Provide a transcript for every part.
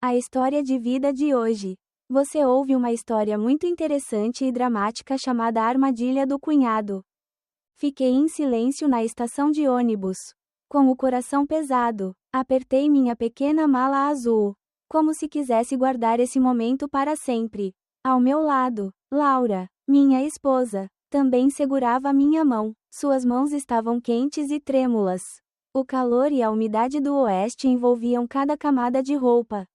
A história de vida de hoje. Você ouve uma história muito interessante e dramática chamada Armadilha do Cunhado. Fiquei em silêncio na estação de ônibus. Com o coração pesado, apertei minha pequena mala azul, como se quisesse guardar esse momento para sempre. Ao meu lado, Laura, minha esposa, também segurava minha mão. Suas mãos estavam quentes e trêmulas. O calor e a umidade do oeste envolviam cada camada de roupa,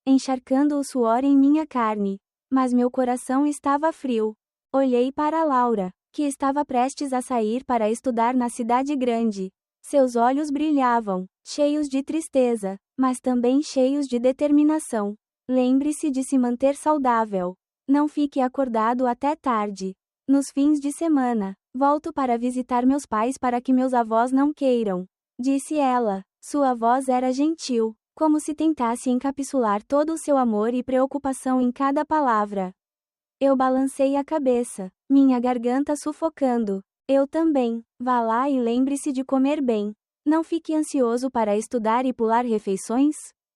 encharcando o suor em minha carne. Mas meu coração estava frio. Olhei para Laura, que estava prestes a sair para estudar na cidade grande. Seus olhos brilhavam, cheios de tristeza, mas também cheios de determinação. Lembre-se de se manter saudável. Não fique acordado até tarde. Nos fins de semana, volto para visitar meus pais para que meus avós não queiram, disse ela. Sua voz era gentil, como se tentasse encapsular todo o seu amor e preocupação em cada palavra. Eu balancei a cabeça, minha garganta sufocando. Eu também. Vá lá e lembre-se de comer bem. Não fique ansioso para estudar e pular refeições?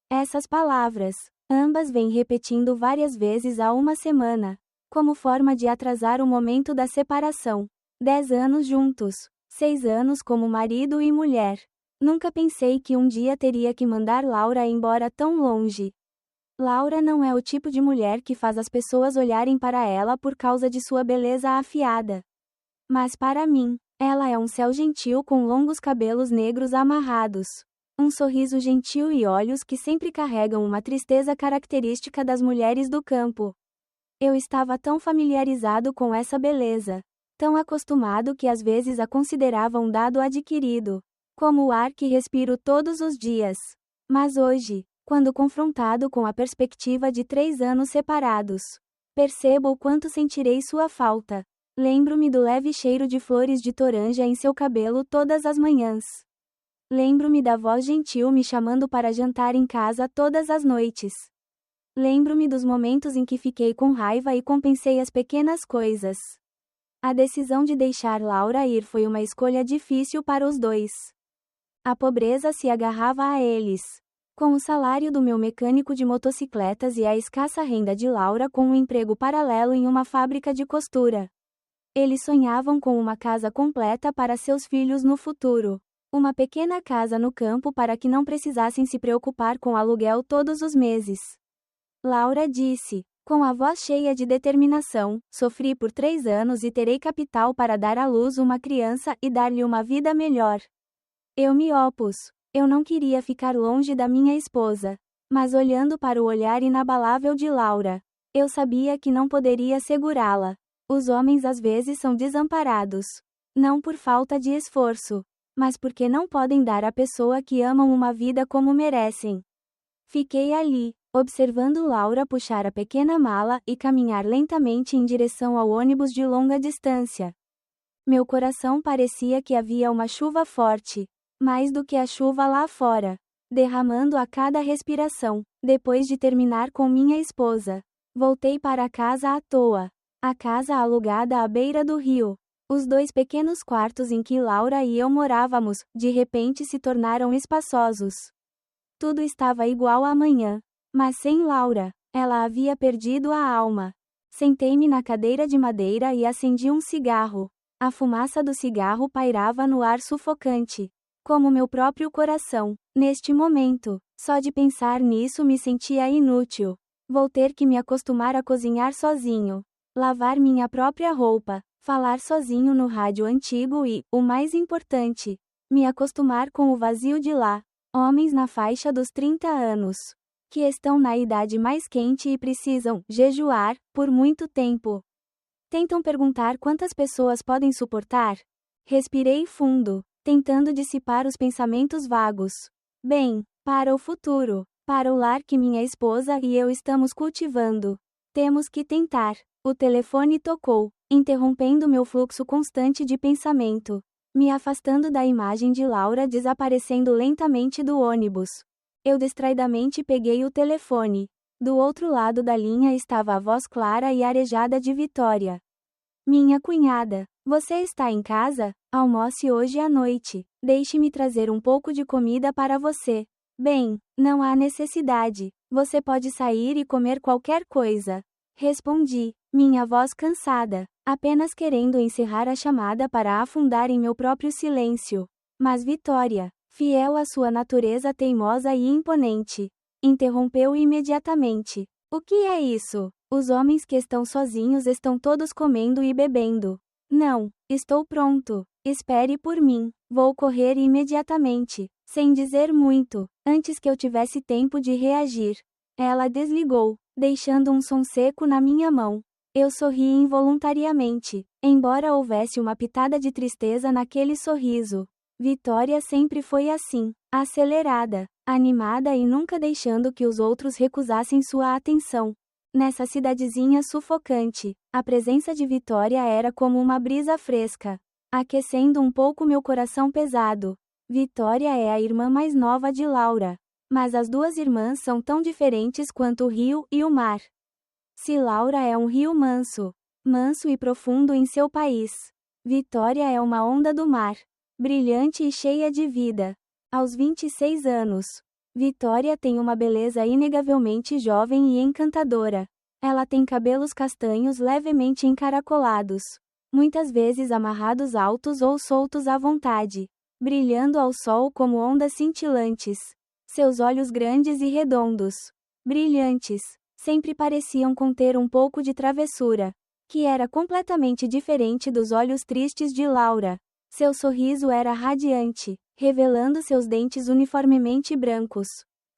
Essas palavras, ambas vêm repetindo várias vezes há uma semana, como forma de atrasar o momento da separação. 10 anos juntos, 6 anos como marido e mulher. Nunca pensei que um dia teria que mandar Laura embora tão longe. Laura não é o tipo de mulher que faz as pessoas olharem para ela por causa de sua beleza afiada. Mas para mim, ela é um céu gentil com longos cabelos negros amarrados, um sorriso gentil e olhos que sempre carregam uma tristeza característica das mulheres do campo. Eu estava tão familiarizado com essa beleza, tão acostumado que às vezes a considerava um dado adquirido, como o ar que respiro todos os dias. Mas hoje, quando confrontado com a perspectiva de 3 anos separados, percebo o quanto sentirei sua falta. Lembro-me do leve cheiro de flores de toranja em seu cabelo todas as manhãs. Lembro-me da voz gentil me chamando para jantar em casa todas as noites. Lembro-me dos momentos em que fiquei com raiva e compensei as pequenas coisas. A decisão de deixar Laura ir foi uma escolha difícil para os dois. A pobreza se agarrava a eles. Com o salário do meu mecânico de motocicletas e a escassa renda de Laura com um emprego paralelo em uma fábrica de costura, eles sonhavam com uma casa completa para seus filhos no futuro. Uma pequena casa no campo para que não precisassem se preocupar com aluguel todos os meses. Laura disse, com a voz cheia de determinação: sofri por 3 anos e terei capital para dar à luz uma criança e dar-lhe uma vida melhor. Eu me opus. Eu não queria ficar longe da minha esposa. Mas olhando para o olhar inabalável de Laura, eu sabia que não poderia segurá-la. Os homens às vezes são desamparados. Não por falta de esforço, mas porque não podem dar à pessoa que amam uma vida como merecem. Fiquei ali, observando Laura puxar a pequena mala e caminhar lentamente em direção ao ônibus de longa distância. Meu coração parecia que havia uma chuva forte, mais do que a chuva lá fora, derramando a cada respiração. Depois de terminar com minha esposa, voltei para casa à toa. A casa alugada à beira do rio. Os 2 pequenos quartos em que Laura e eu morávamos, de repente se tornaram espaçosos. Tudo estava igual amanhã, mas sem Laura. Ela havia perdido a alma. Sentei-me na cadeira de madeira e acendi um cigarro. A fumaça do cigarro pairava no ar sufocante, como meu próprio coração. Neste momento, só de pensar nisso me sentia inútil. Vou ter que me acostumar a cozinhar sozinho, lavar minha própria roupa, falar sozinho no rádio antigo e, o mais importante, me acostumar com o vazio de lá. Homens na faixa dos 30 anos, que estão na idade mais quente e precisam jejuar por muito tempo. Tentam perguntar quantas pessoas podem suportar? Respirei fundo, tentando dissipar os pensamentos vagos. Bem, para o futuro, para o lar que minha esposa e eu estamos cultivando, temos que tentar. O telefone tocou, interrompendo meu fluxo constante de pensamento, me afastando da imagem de Laura desaparecendo lentamente do ônibus. Eu distraidamente peguei o telefone. Do outro lado da linha estava a voz clara e arejada de Vitória. Minha cunhada, você está em casa? Almoce hoje à noite. Deixe-me trazer um pouco de comida para você. Bem, não há necessidade. Você pode sair e comer qualquer coisa. Respondi, minha voz cansada, apenas querendo encerrar a chamada para afundar em meu próprio silêncio. Mas Vitória, fiel à sua natureza teimosa e imponente, interrompeu imediatamente. O que é isso? Os homens que estão sozinhos estão todos comendo e bebendo. Não, estou pronto. Espere por mim. Vou correr imediatamente, sem dizer muito, antes que eu tivesse tempo de reagir. Ela desligou, deixando um som seco na minha mão. Eu sorri involuntariamente, embora houvesse uma pitada de tristeza naquele sorriso. Vitória sempre foi assim, acelerada, animada e nunca deixando que os outros recusassem sua atenção. Nessa cidadezinha sufocante, a presença de Vitória era como uma brisa fresca, aquecendo um pouco meu coração pesado. Vitória é a irmã mais nova de Laura. Mas as duas irmãs são tão diferentes quanto o rio e o mar. Se Laura é um rio manso, manso e profundo em seu país, Vitória é uma onda do mar, brilhante e cheia de vida. Aos 26 anos, Vitória tem uma beleza inegavelmente jovem e encantadora. Ela tem cabelos castanhos levemente encaracolados, muitas vezes amarrados altos ou soltos à vontade, brilhando ao sol como ondas cintilantes. Seus olhos grandes e redondos, brilhantes, sempre pareciam conter um pouco de travessura, que era completamente diferente dos olhos tristes de Laura. Seu sorriso era radiante, revelando seus dentes uniformemente brancos,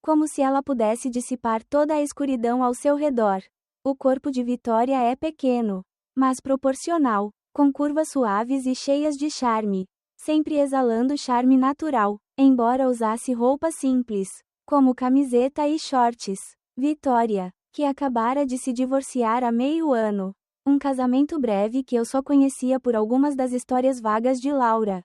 como se ela pudesse dissipar toda a escuridão ao seu redor. O corpo de Vitória é pequeno, mas proporcional, com curvas suaves e cheias de charme, sempre exalando charme natural, embora usasse roupas simples, como camiseta e shorts. Vitória, que acabara de se divorciar há meio ano. Um casamento breve que eu só conhecia por algumas das histórias vagas de Laura.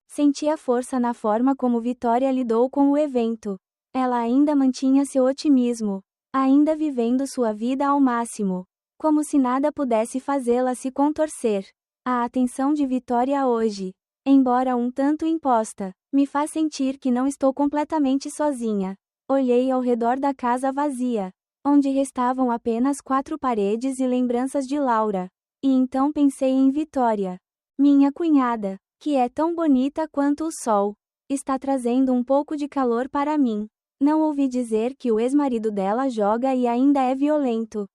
Sentia força na forma como Vitória lidou com o evento. Ela ainda mantinha seu otimismo, ainda vivendo sua vida ao máximo, como se nada pudesse fazê-la se contorcer. A atenção de Vitória hoje, embora um tanto imposta, me faz sentir que não estou completamente sozinha. Olhei ao redor da casa vazia, onde restavam apenas 4 paredes e lembranças de Laura. E então pensei em Vitória. Minha cunhada, que é tão bonita quanto o sol, está trazendo um pouco de calor para mim. Não ouvi dizer que o ex-marido dela joga e ainda é violento.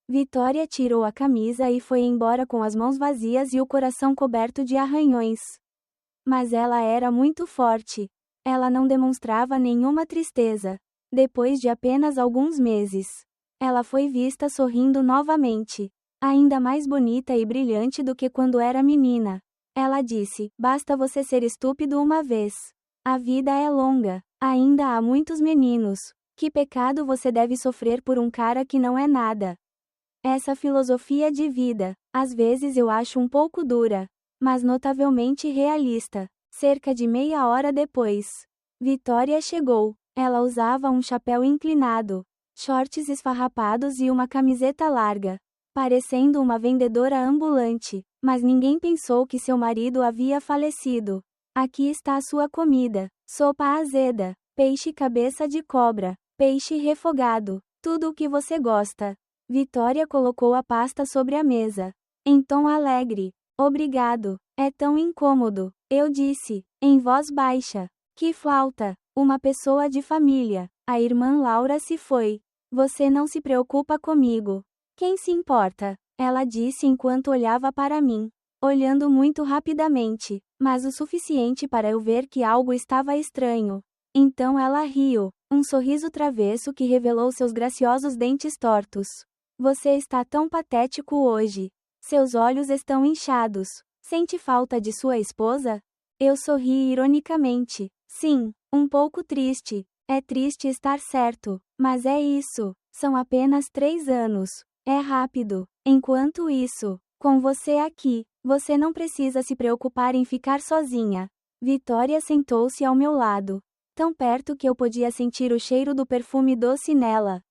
Vitória tirou a camisa e foi embora com as mãos vazias e o coração coberto de arranhões. Mas ela era muito forte. Ela não demonstrava nenhuma tristeza. Depois de apenas alguns meses, ela foi vista sorrindo novamente, ainda mais bonita e brilhante do que quando era menina. Ela disse: basta você ser estúpido uma vez. A vida é longa, ainda há muitos meninos. Que pecado você deve sofrer por um cara que não é nada. Essa filosofia de vida, às vezes eu acho um pouco dura, mas notavelmente realista. Cerca de meia hora depois, Vitória chegou. Ela usava um chapéu inclinado, shorts esfarrapados e uma camiseta larga, parecendo uma vendedora ambulante, mas ninguém pensou que seu marido havia falecido. Aqui está a sua comida: sopa azeda, peixe cabeça de cobra, peixe refogado, tudo o que você gosta. Vitória colocou a pasta sobre a mesa, em tom alegre. Obrigado, é tão incômodo, eu disse, em voz baixa. Que flauta! Uma pessoa de família. A irmã Laura se foi. Você não se preocupa comigo. Quem se importa? Ela disse enquanto olhava para mim, olhando muito rapidamente, mas o suficiente para eu ver que algo estava estranho. Então ela riu, um sorriso travesso que revelou seus graciosos dentes tortos. Você está tão patético hoje. Seus olhos estão inchados. Sente falta de sua esposa? Eu sorri ironicamente. Sim, um pouco triste. É triste estar certo, mas é isso. São apenas 3 anos. É rápido. Enquanto isso, com você aqui, você não precisa se preocupar em ficar sozinha. Vitória sentou-se ao meu lado, tão perto que eu podia sentir o cheiro do perfume doce nela.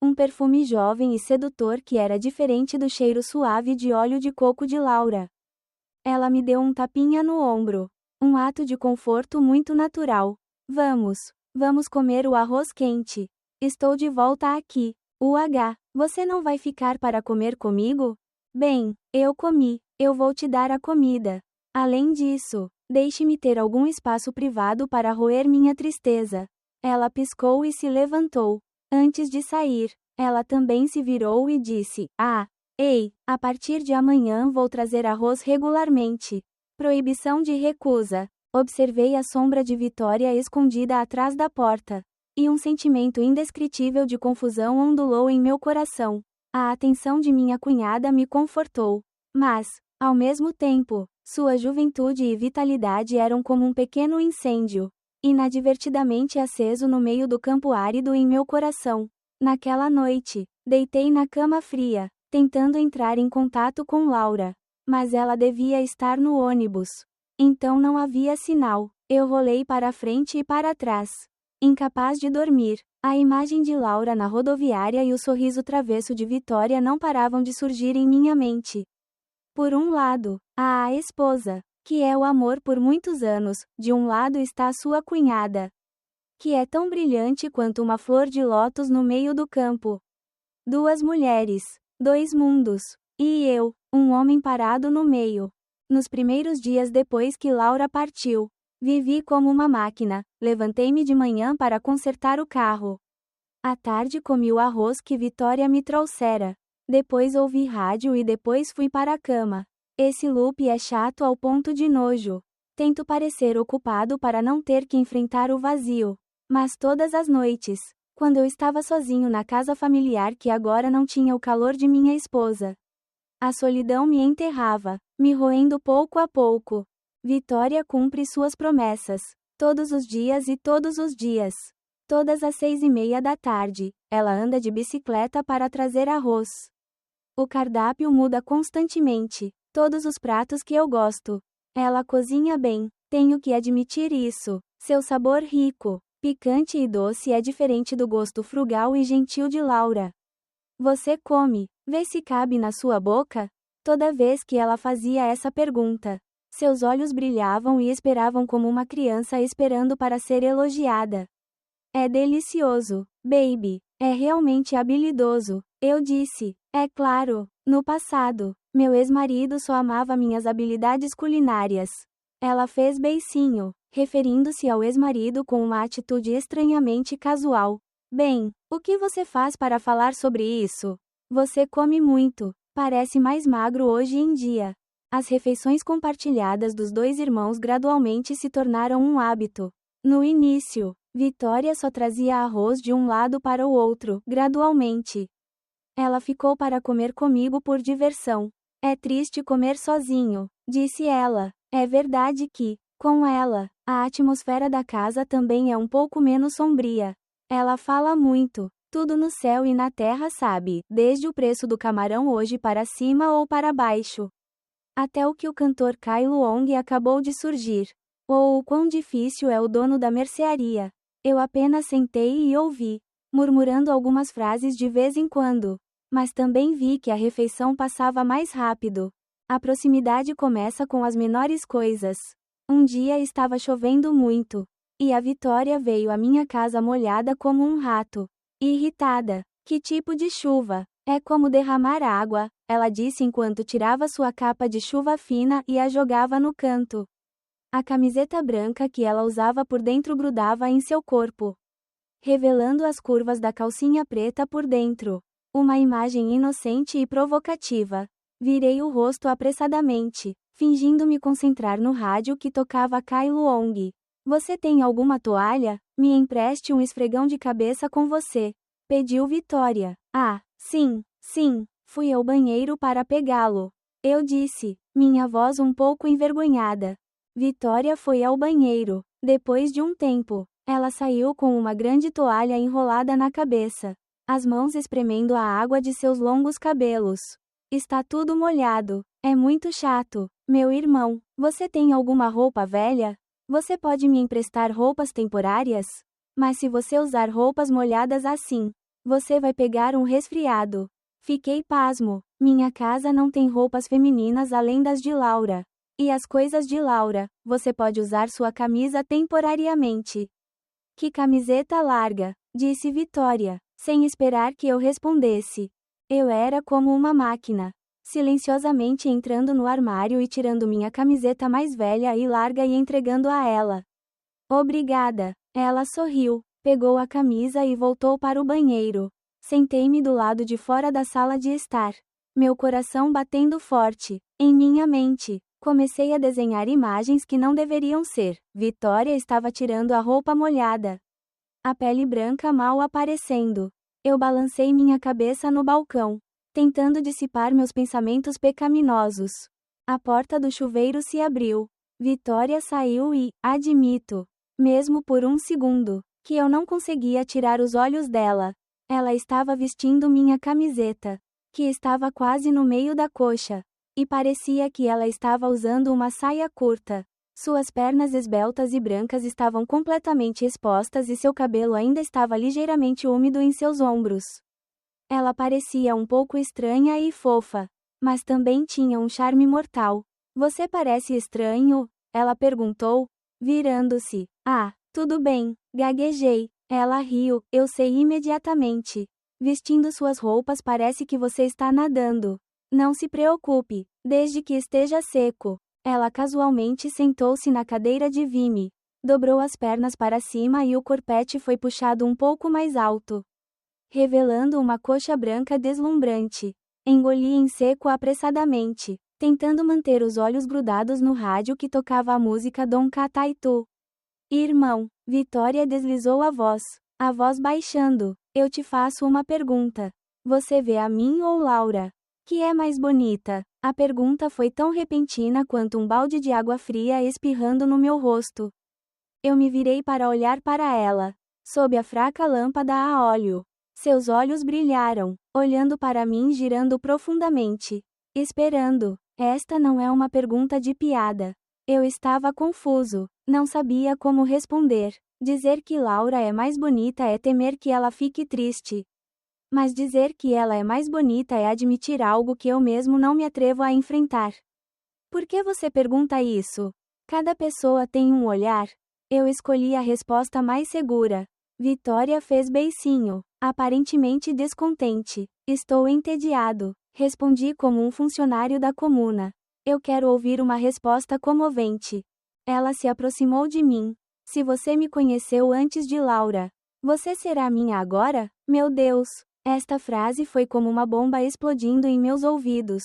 Um perfume jovem e sedutor que era diferente do cheiro suave de óleo de coco de Laura. Ela me deu um tapinha no ombro. Um ato de conforto muito natural. Vamos comer o arroz quente. Estou de volta aqui. Você não vai ficar para comer comigo? Bem, eu comi. Eu vou te dar a comida. Além disso, deixe-me ter algum espaço privado para roer minha tristeza. Ela piscou e se levantou. Antes de sair, ela também se virou e disse: Ei, a partir de amanhã vou trazer arroz regularmente. Proibição de recusa. Observei a sombra de Vitória escondida atrás da porta. E um sentimento indescritível de confusão ondulou em meu coração. A atenção de minha cunhada me confortou. Mas, ao mesmo tempo, sua juventude e vitalidade eram como um pequeno incêndio, inadvertidamente aceso no meio do campo árido em meu coração. Naquela noite, deitei na cama fria, tentando entrar em contato com Laura. Mas ela devia estar no ônibus. Então não havia sinal. Eu rolei para frente e para trás. Incapaz de dormir, a imagem de Laura na rodoviária e o sorriso travesso de Vitória não paravam de surgir em minha mente. Por um lado, a esposa, que é o amor por muitos anos, de um lado está a sua cunhada, que é tão brilhante quanto uma flor de lótus no meio do campo. Duas mulheres, dois mundos, e eu, um homem parado no meio. Nos primeiros dias depois que Laura partiu, vivi como uma máquina. Levantei-me de manhã para consertar o carro. À tarde comi o arroz que Vitória me trouxera. Depois ouvi rádio e depois fui para a cama. Esse loop é chato ao ponto de nojo. Tento parecer ocupado para não ter que enfrentar o vazio. Mas todas as noites, quando eu estava sozinho na casa familiar que agora não tinha o calor de minha esposa, a solidão me enterrava, me roendo pouco a pouco. Vitória cumpre suas promessas. Todos os dias e todos os dias. Todas às 6:30 da tarde, ela anda de bicicleta para trazer arroz. O cardápio muda constantemente. Todos os pratos que eu gosto. Ela cozinha bem, tenho que admitir isso. Seu sabor rico, picante e doce é diferente do gosto frugal e gentil de Laura. Você come, vê se cabe na sua boca? Toda vez que ela fazia essa pergunta, seus olhos brilhavam e esperavam como uma criança esperando para ser elogiada. É delicioso, baby. É realmente habilidoso, eu disse. É claro, no passado, meu ex-marido só amava minhas habilidades culinárias. Ela fez beicinho, referindo-se ao ex-marido com uma atitude estranhamente casual. Bem, o que você faz para falar sobre isso? Você come muito, parece mais magro hoje em dia. As refeições compartilhadas dos dois irmãos gradualmente se tornaram um hábito. No início, Vitória só trazia arroz de um lado para o outro, gradualmente. Ela ficou para comer comigo por diversão. É triste comer sozinho, disse ela. É verdade que, com ela, a atmosfera da casa também é um pouco menos sombria. Ela fala muito, tudo no céu e na terra, sabe, desde o preço do camarão hoje para cima ou para baixo. Até o que o cantor Kai Luong acabou de surgir. Ou o quão difícil é o dono da mercearia. Eu apenas sentei e ouvi, murmurando algumas frases de vez em quando. Mas também vi que a refeição passava mais rápido. A proximidade começa com as menores coisas. Um dia estava chovendo muito, e a Vitória veio à minha casa molhada como um rato. Irritada. Que tipo de chuva? É como derramar água, ela disse enquanto tirava sua capa de chuva fina e a jogava no canto. A camiseta branca que ela usava por dentro grudava em seu corpo, revelando as curvas da calcinha preta por dentro. Uma imagem inocente e provocativa. Virei o rosto apressadamente, fingindo me concentrar no rádio que tocava Kai Luong. Você tem alguma toalha? Me empreste um esfregão de cabeça com você. Pediu Vitória. Sim. Fui ao banheiro para pegá-lo. Eu disse, minha voz um pouco envergonhada. Vitória foi ao banheiro. Depois de um tempo, ela saiu com uma grande toalha enrolada na cabeça, as mãos espremendo a água de seus longos cabelos. Está tudo molhado. É muito chato. Meu irmão, você tem alguma roupa velha? Você pode me emprestar roupas temporárias? Mas se você usar roupas molhadas assim, você vai pegar um resfriado. Fiquei pasmo. Minha casa não tem roupas femininas além das de Laura. E as coisas de Laura, você pode usar sua camisa temporariamente. Que camiseta larga. disse Vitória, sem esperar que eu respondesse. Eu era como uma máquina. Silenciosamente entrando no armário e tirando minha camiseta mais velha e larga e entregando a ela. Obrigada. Ela sorriu, pegou a camisa e voltou para o banheiro. Sentei-me do lado de fora da sala de estar. Meu coração batendo forte. Em minha mente, comecei a desenhar imagens que não deveriam ser. Vitória estava tirando a roupa molhada. A pele branca mal aparecendo. Eu balancei minha cabeça no balcão, tentando dissipar meus pensamentos pecaminosos. A porta do chuveiro se abriu. Vitória saiu e, admito, mesmo por um segundo, que eu não conseguia tirar os olhos dela. Ela estava vestindo minha camiseta, que estava quase no meio da coxa, e parecia que ela estava usando uma saia curta. Suas pernas esbeltas e brancas estavam completamente expostas e seu cabelo ainda estava ligeiramente úmido em seus ombros. Ela parecia um pouco estranha e fofa, mas também tinha um charme mortal. Você parece estranho? Ela perguntou, virando-se. Ah, tudo bem, gaguejei. Ela riu, eu sei imediatamente. Vestindo suas roupas parece que você está nadando. Não se preocupe, desde que esteja seco. Ela casualmente sentou-se na cadeira de Vime, dobrou as pernas para cima e o corpete foi puxado um pouco mais alto, revelando uma coxa branca deslumbrante. Engoli em seco apressadamente, tentando manter os olhos grudados no rádio que tocava a música Dom Cataitu. Irmão, Vitória deslizou a voz baixando. Eu te faço uma pergunta. Você vê a mim ou Laura? Que é mais bonita? A pergunta foi tão repentina quanto um balde de água fria espirrando no meu rosto. Eu me virei para olhar para ela, sob a fraca lâmpada a óleo. Seus olhos brilharam, olhando para mim girando profundamente. Esperando. Esta não é uma pergunta de piada. Eu estava confuso, não sabia como responder. Dizer que Laura é mais bonita é temer que ela fique triste. Mas dizer que ela é mais bonita é admitir algo que eu mesmo não me atrevo a enfrentar. Por que você pergunta isso? Cada pessoa tem um olhar. Eu escolhi a resposta mais segura. Vitória fez beicinho, aparentemente descontente. Estou entediado, respondi como um funcionário da comuna. Eu quero ouvir uma resposta comovente. Ela se aproximou de mim. Se você me conheceu antes de Laura, você será minha agora? Meu Deus! Esta frase foi como uma bomba explodindo em meus ouvidos.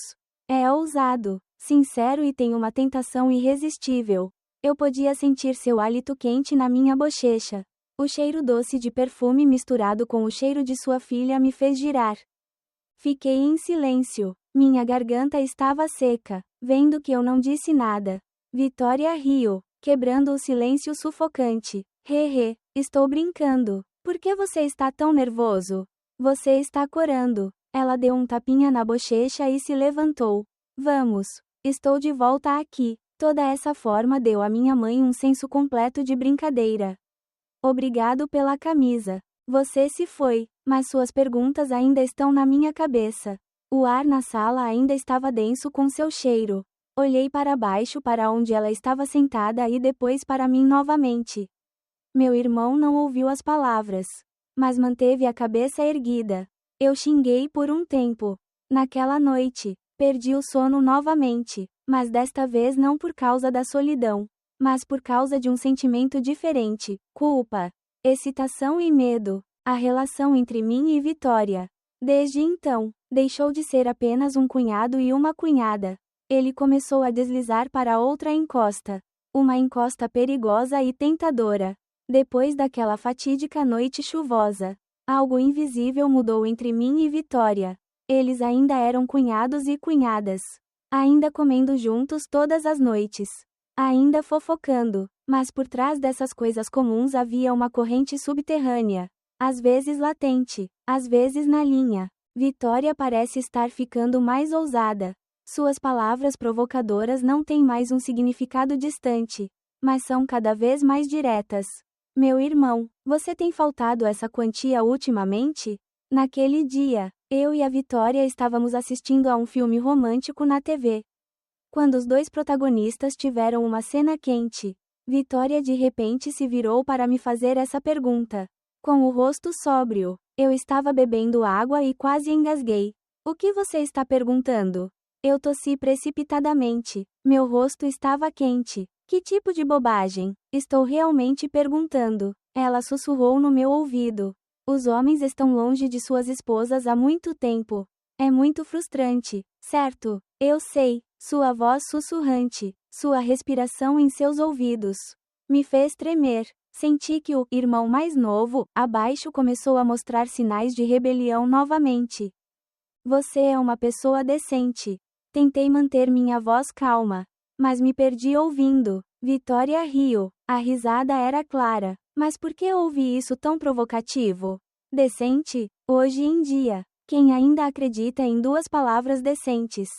É ousado, sincero e tem uma tentação irresistível. Eu podia sentir seu hálito quente na minha bochecha. O cheiro doce de perfume misturado com o cheiro de sua filha me fez girar. Fiquei em silêncio. Minha garganta estava seca, vendo que eu não disse nada. Vitória riu, quebrando o silêncio sufocante. Hehe, estou brincando. Por que você está tão nervoso? Você está corando. Ela deu um tapinha na bochecha e se levantou. Vamos. Estou de volta aqui. Toda essa forma deu à minha mãe um senso completo de brincadeira. Obrigado pela camisa. Você se foi, mas suas perguntas ainda estão na minha cabeça. O ar na sala ainda estava denso com seu cheiro. Olhei para baixo para onde ela estava sentada e depois para mim novamente. Meu irmão não ouviu as palavras, mas manteve a cabeça erguida. Eu xinguei por um tempo. Naquela noite, perdi o sono novamente, mas desta vez não por causa da solidão, mas por causa de um sentimento diferente: culpa, excitação e medo. A relação entre mim e Vitória, desde então, deixou de ser apenas um cunhado e uma cunhada. Ele começou a deslizar para outra encosta. Uma encosta perigosa e tentadora. Depois daquela fatídica noite chuvosa, algo invisível mudou entre mim e Vitória. Eles ainda eram cunhados e cunhadas. Ainda comendo juntos todas as noites. Ainda fofocando. Mas por trás dessas coisas comuns havia uma corrente subterrânea. Às vezes latente, às vezes na linha. Vitória parece estar ficando mais ousada. Suas palavras provocadoras não têm mais um significado distante, mas são cada vez mais diretas. Meu irmão, você tem faltado essa quantia ultimamente? Naquele dia, eu e a Vitória estávamos assistindo a um filme romântico na TV. Quando os dois protagonistas tiveram uma cena quente, Vitória de repente se virou para me fazer essa pergunta. Com o rosto sóbrio, eu estava bebendo água e quase engasguei. O que você está perguntando? Eu tossi precipitadamente. Meu rosto estava quente. Que tipo de bobagem? Estou realmente perguntando. Ela sussurrou no meu ouvido. Os homens estão longe de suas esposas há muito tempo. É muito frustrante, certo? Eu sei. Sua voz sussurrante, sua respiração em seus ouvidos, me fez tremer. Senti que o irmão mais novo, abaixo, começou a mostrar sinais de rebelião novamente. Você é uma pessoa decente. Tentei manter minha voz calma, mas me perdi ouvindo. Vitória riu. A risada era clara. Mas por que ouvi isso tão provocativo? Decente? Hoje em dia, quem ainda acredita em duas palavras decentes?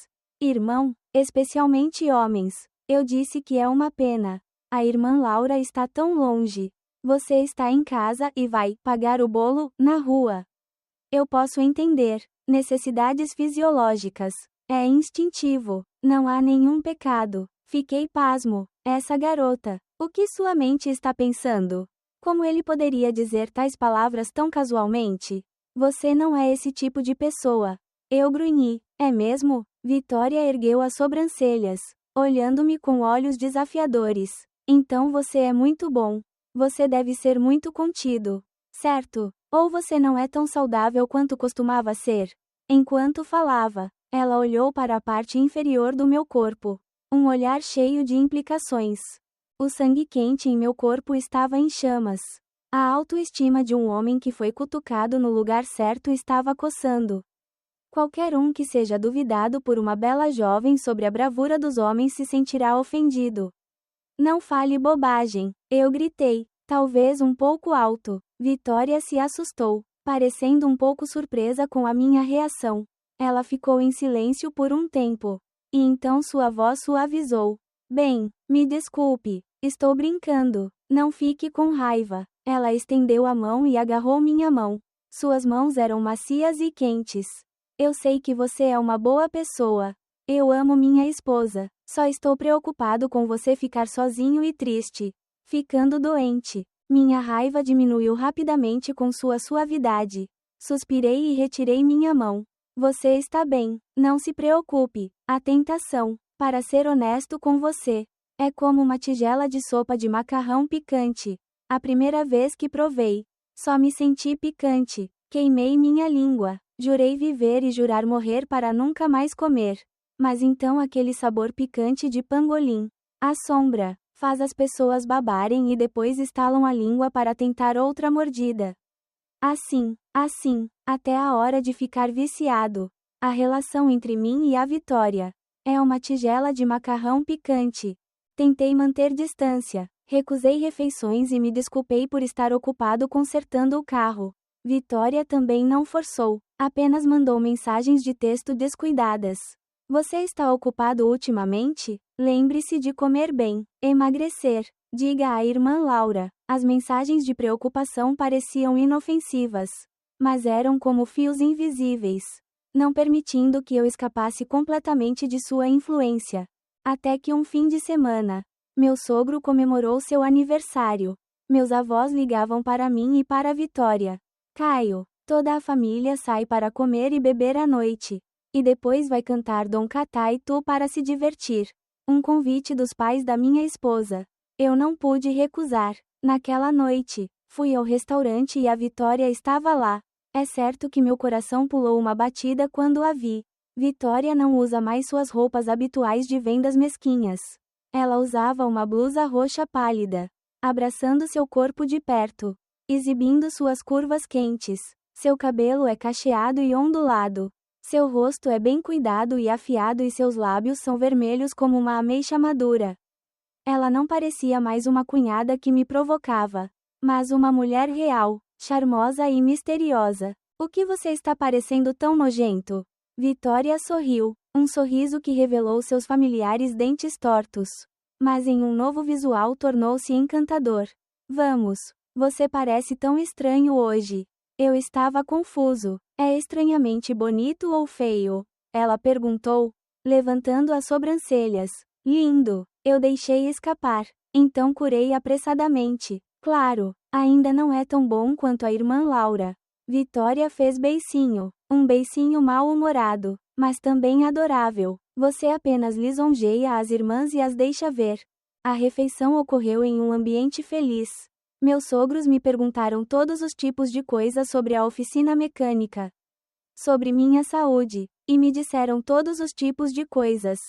Irmão, especialmente homens. Eu disse que é uma pena. A irmã Laura está tão longe. Você está em casa e vai pagar o bolo na rua. Eu posso entender. Necessidades fisiológicas. É instintivo. Não há nenhum pecado. Fiquei pasmo. Essa garota. O que sua mente está pensando? Como ele poderia dizer tais palavras tão casualmente? Você não é esse tipo de pessoa. Eu grunhi. É mesmo? Vitória ergueu as sobrancelhas, olhando-me com olhos desafiadores. Então você é muito bom. Você deve ser muito contido. Certo? Ou você não é tão saudável quanto costumava ser? Enquanto falava, ela olhou para a parte inferior do meu corpo. Um olhar cheio de implicações. O sangue quente em meu corpo estava em chamas. A autoestima de um homem que foi cutucado no lugar certo estava coçando. Qualquer um que seja duvidado por uma bela jovem sobre a bravura dos homens se sentirá ofendido. Não fale bobagem, eu gritei, talvez um pouco alto. Vitória se assustou, parecendo um pouco surpresa com a minha reação. Ela ficou em silêncio por um tempo. E então sua voz suavizou. Bem, me desculpe, estou brincando. Não fique com raiva. Ela estendeu a mão e agarrou minha mão. Suas mãos eram macias e quentes. Eu sei que você é uma boa pessoa. Eu amo minha esposa. Só estou preocupado com você ficar sozinho e triste. Ficando doente. Minha raiva diminuiu rapidamente com sua suavidade. Suspirei e retirei minha mão. Você está bem. Não se preocupe. A tentação, para ser honesto com você, é como uma tigela de sopa de macarrão picante. A primeira vez que provei, só me senti picante. Queimei minha língua. Jurei viver e jurar morrer para nunca mais comer. Mas então aquele sabor picante de pangolim. Assombra, faz as pessoas babarem e depois estalam a língua para tentar outra mordida. Assim, até a hora de ficar viciado. A relação entre mim e a Vitória é uma tigela de macarrão picante. Tentei manter distância, recusei refeições e me desculpei por estar ocupado consertando o carro. Vitória também não forçou, apenas mandou mensagens de texto descuidadas. Você está ocupado ultimamente? Lembre-se de comer bem, emagrecer. Diga à irmã Laura. As mensagens de preocupação pareciam inofensivas, mas eram como fios invisíveis, não permitindo que eu escapasse completamente de sua influência. Até que um fim de semana, meu sogro comemorou seu aniversário. Meus avós ligavam para mim e para a Vitória. Caio, toda a família sai para comer e beber à noite. E depois vai cantar Dom Catá e Tu para se divertir. Um convite dos pais da minha esposa. Eu não pude recusar. Naquela noite, fui ao restaurante e a Vitória estava lá. É certo que meu coração pulou uma batida quando a vi. Vitória não usa mais suas roupas habituais de vendas mesquinhas. Ela usava uma blusa roxa pálida, abraçando seu corpo de perto, exibindo suas curvas quentes. Seu cabelo é cacheado e ondulado. Seu rosto é bem cuidado e afiado e seus lábios são vermelhos como uma ameixa madura. Ela não parecia mais uma cunhada que me provocava, mas uma mulher real, charmosa e misteriosa. O que você está parecendo tão nojento? Vitória sorriu, um sorriso que revelou seus familiares dentes tortos. Mas em um novo visual tornou-se encantador. Vamos, você parece tão estranho hoje. Eu estava confuso. É estranhamente bonito ou feio? Ela perguntou, levantando as sobrancelhas. Lindo. Eu deixei escapar. Então curei apressadamente. Claro, Ainda não é tão bom quanto a irmã Laura. Vitória fez beicinho. Um beicinho mal-humorado, mas também adorável. Você apenas lisonjeia as irmãs e as deixa ver. A refeição ocorreu em um ambiente feliz. Meus sogros me perguntaram todos os tipos de coisas sobre a oficina mecânica, sobre minha saúde, e me disseram todos os tipos de coisas.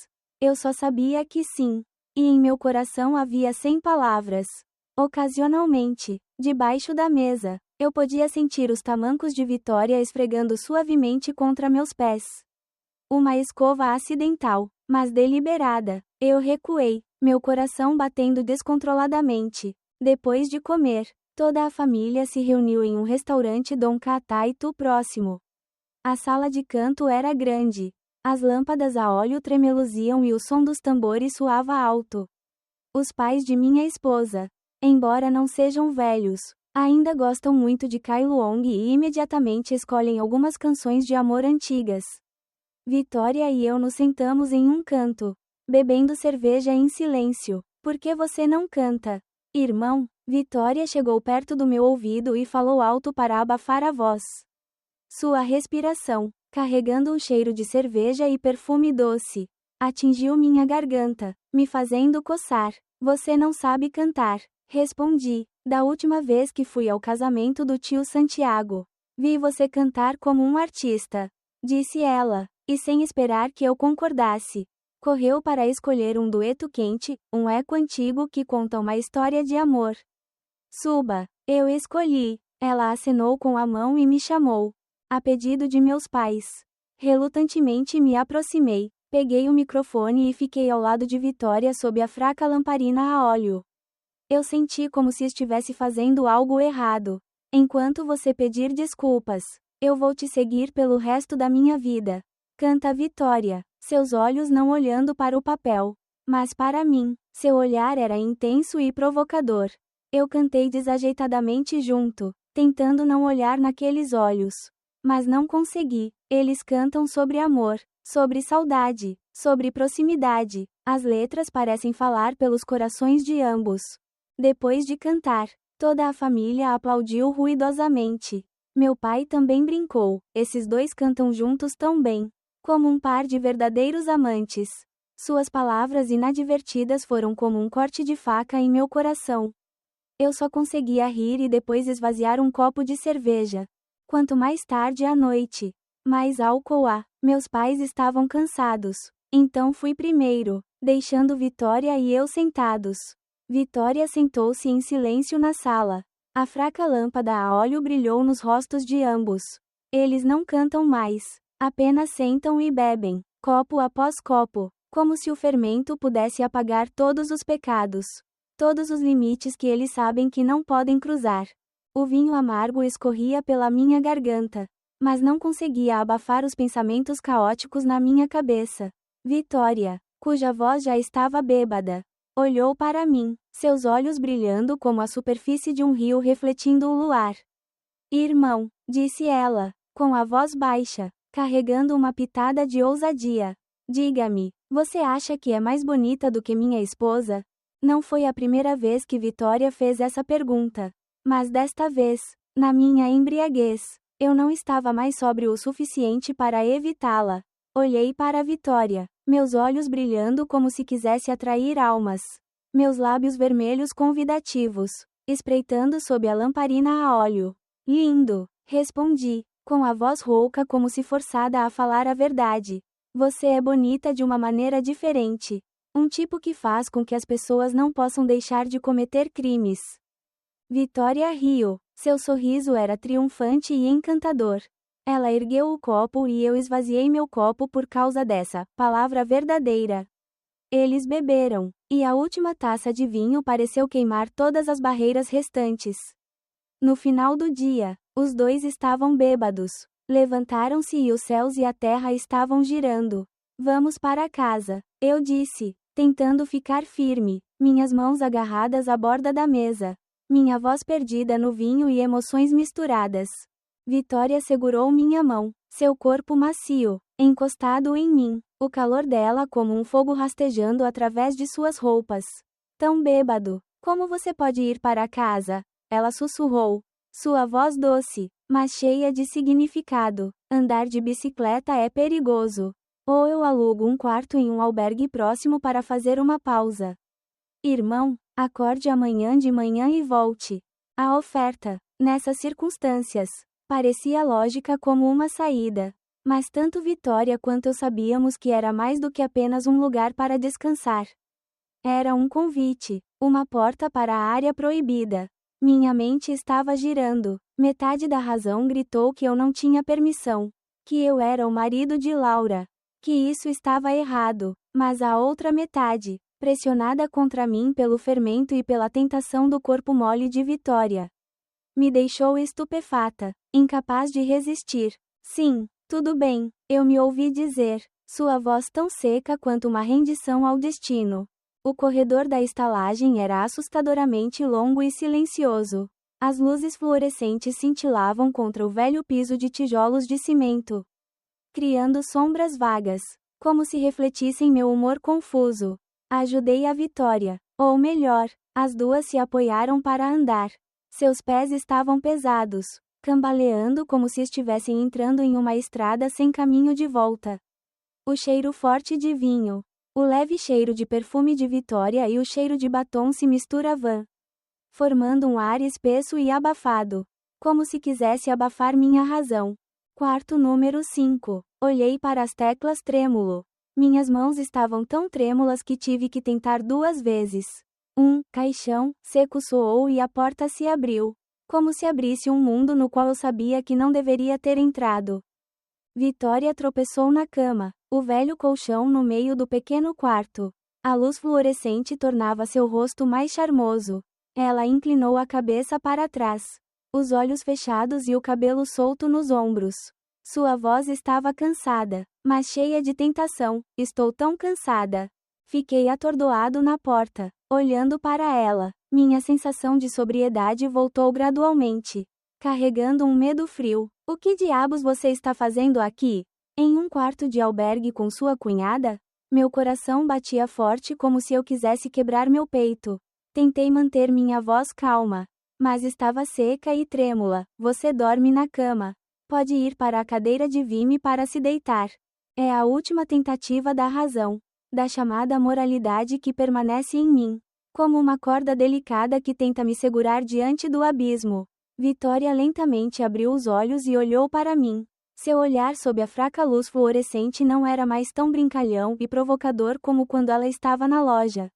Eu só sabia que sim. E em meu coração havia 100 palavras. Ocasionalmente, debaixo da mesa, eu podia sentir os tamancos de Vitória esfregando suavemente contra meus pés. Uma escova acidental, mas deliberada. Eu recuei, meu coração batendo descontroladamente. Depois de comer, toda a família se reuniu em um restaurante Dom Cataitu próximo. A sala de canto era grande. As lâmpadas a óleo tremeluziam e o som dos tambores soava alto. Os pais de minha esposa, embora não sejam velhos, ainda gostam muito de Kai Luong e imediatamente escolhem algumas canções de amor antigas. Vitória e eu nos sentamos em um canto, bebendo cerveja em silêncio. Por que você não canta, irmão? Vitória chegou perto do meu ouvido e falou alto para abafar a voz. Sua respiração, carregando um cheiro de cerveja e perfume doce, atingiu minha garganta, me fazendo coçar. Você não sabe cantar, respondi. Da última vez que fui ao casamento do tio Santiago, vi você cantar como um artista, disse ela, e sem esperar que eu concordasse, correu para escolher um dueto quente, um eco antigo que conta uma história de amor. Suba, eu escolhi. Ela acenou com a mão e me chamou. A pedido de meus pais. Relutantemente me aproximei, peguei o microfone e fiquei ao lado de Vitória sob a fraca lamparina a óleo. Eu senti como se estivesse fazendo algo errado. Enquanto você pedir desculpas, eu vou te seguir pelo resto da minha vida. Canta Vitória, seus olhos não olhando para o papel, mas para mim. Seu olhar era intenso e provocador. Eu cantei desajeitadamente junto, tentando não olhar naqueles olhos. Mas não consegui. Eles cantam sobre amor, sobre saudade, sobre proximidade. As letras parecem falar pelos corações de ambos. Depois de cantar, toda a família aplaudiu ruidosamente. Meu pai também brincou. Esses dois cantam juntos tão bem, como um par de verdadeiros amantes. Suas palavras inadvertidas foram como um corte de faca em meu coração. Eu só conseguia rir e depois esvaziar um copo de cerveja. Quanto mais tarde à noite, mais álcool há. Meus pais estavam cansados. Então fui primeiro, deixando Vitória e eu sentados. Vitória sentou-se em silêncio na sala. A fraca lâmpada a óleo brilhou nos rostos de ambos. Eles não cantam mais. Apenas sentam e bebem, copo após copo, como se o fermento pudesse apagar todos os pecados. Todos os limites que eles sabem que não podem cruzar. O vinho amargo escorria pela minha garganta, mas não conseguia abafar os pensamentos caóticos na minha cabeça. Vitória, cuja voz já estava bêbada, olhou para mim, seus olhos brilhando como a superfície de um rio refletindo o luar. Irmão, disse ela, com a voz baixa, carregando uma pitada de ousadia. Diga-me, você acha que é mais bonita do que minha esposa? Não foi a primeira vez que Vitória fez essa pergunta. Mas desta vez, na minha embriaguez, eu não estava mais sóbrio o suficiente para evitá-la. Olhei para Vitória, meus olhos brilhando como se quisesse atrair almas. Meus lábios vermelhos convidativos, espreitando sob a lamparina a óleo. Lindo, respondi, com a voz rouca como se forçada a falar a verdade. Você é bonita de uma maneira diferente. Um tipo que faz com que as pessoas não possam deixar de cometer crimes. Vitória riu. Seu sorriso era triunfante e encantador. Ela ergueu o copo e eu esvaziei meu copo por causa dessa palavra verdadeira. Eles beberam, e a última taça de vinho pareceu queimar todas as barreiras restantes. No final do dia, os dois estavam bêbados. Levantaram-se e os céus e a terra estavam girando. Vamos para casa, eu disse, tentando ficar firme, minhas mãos agarradas à borda da mesa. Minha voz perdida no vinho e emoções misturadas. Vitória segurou minha mão, seu corpo macio, encostado em mim, o calor dela como um fogo rastejando através de suas roupas. Tão bêbado, como você pode ir para casa? ela sussurrou. Sua voz doce, mas cheia de significado. Andar de bicicleta é perigoso. Ou eu alugo um quarto em um albergue próximo para fazer uma pausa. Irmão, acorde amanhã de manhã e volte. A oferta, nessas circunstâncias, parecia lógica como uma saída. Mas tanto Vitória quanto eu sabíamos que era mais do que apenas um lugar para descansar. Era um convite, uma porta para a área proibida. Minha mente estava girando. Metade da razão gritou que eu não tinha permissão, que eu era o marido de Laura, que isso estava errado, mas a outra metade, pressionada contra mim pelo fermento e pela tentação do corpo mole de Vitória, me deixou estupefata, incapaz de resistir. Sim, tudo bem, eu me ouvi dizer, sua voz tão seca quanto uma rendição ao destino. O corredor da estalagem era assustadoramente longo e silencioso. As luzes fluorescentes cintilavam contra o velho piso de tijolos de cimento, criando sombras vagas, como se refletissem meu humor confuso. Ajudei a Vitória, ou melhor, as duas se apoiaram para andar. Seus pés estavam pesados, cambaleando como se estivessem entrando em uma estrada sem caminho de volta. O cheiro forte de vinho, o leve cheiro de perfume de Vitória e o cheiro de batom se misturavam, formando um ar espesso e abafado, como se quisesse abafar minha razão. Quarto número 5. Olhei para as teclas trêmulo. Minhas mãos estavam tão trêmulas que tive que tentar 2 vezes. Caixão seco soou e a porta se abriu, como se abrisse um mundo no qual eu sabia que não deveria ter entrado. Vitória tropeçou na cama, o velho colchão no meio do pequeno quarto. A luz fluorescente tornava seu rosto mais charmoso. Ela inclinou a cabeça para trás, os olhos fechados e o cabelo solto nos ombros. Sua voz estava cansada, mas cheia de tentação. Estou tão cansada. Fiquei atordoado na porta, olhando para ela. Minha sensação de sobriedade voltou gradualmente, carregando um medo frio. O que diabos você está fazendo aqui? Em um quarto de albergue com sua cunhada? Meu coração batia forte como se eu quisesse quebrar meu peito. Tentei manter minha voz calma, mas estava seca e trêmula. Você dorme na cama. Pode ir para a cadeira de Vime para se deitar. É a última tentativa da razão, da chamada moralidade que permanece em mim, como uma corda delicada que tenta me segurar diante do abismo. Vitória lentamente abriu os olhos e olhou para mim. Seu olhar sob a fraca luz fluorescente não era mais tão brincalhão e provocador como quando ela estava na loja,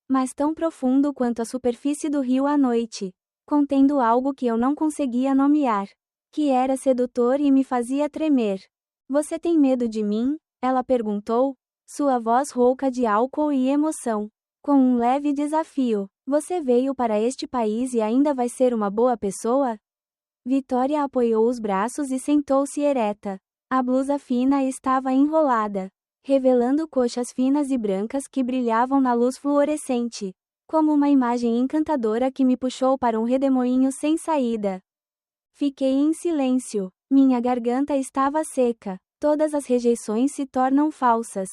mas tão profundo quanto a superfície do rio à noite, contendo algo que eu não conseguia nomear, que era sedutor e me fazia tremer. Você tem medo de mim? Ela perguntou, sua voz rouca de álcool e emoção, com um leve desafio. Você veio para este país e ainda vai ser uma boa pessoa? Vitória apoiou os braços e sentou-se ereta. A blusa fina estava enrolada, revelando coxas finas e brancas que brilhavam na luz fluorescente, como uma imagem encantadora que me puxou para um redemoinho sem saída. Fiquei em silêncio. Minha garganta estava seca. Todas as rejeições se tornam falsas,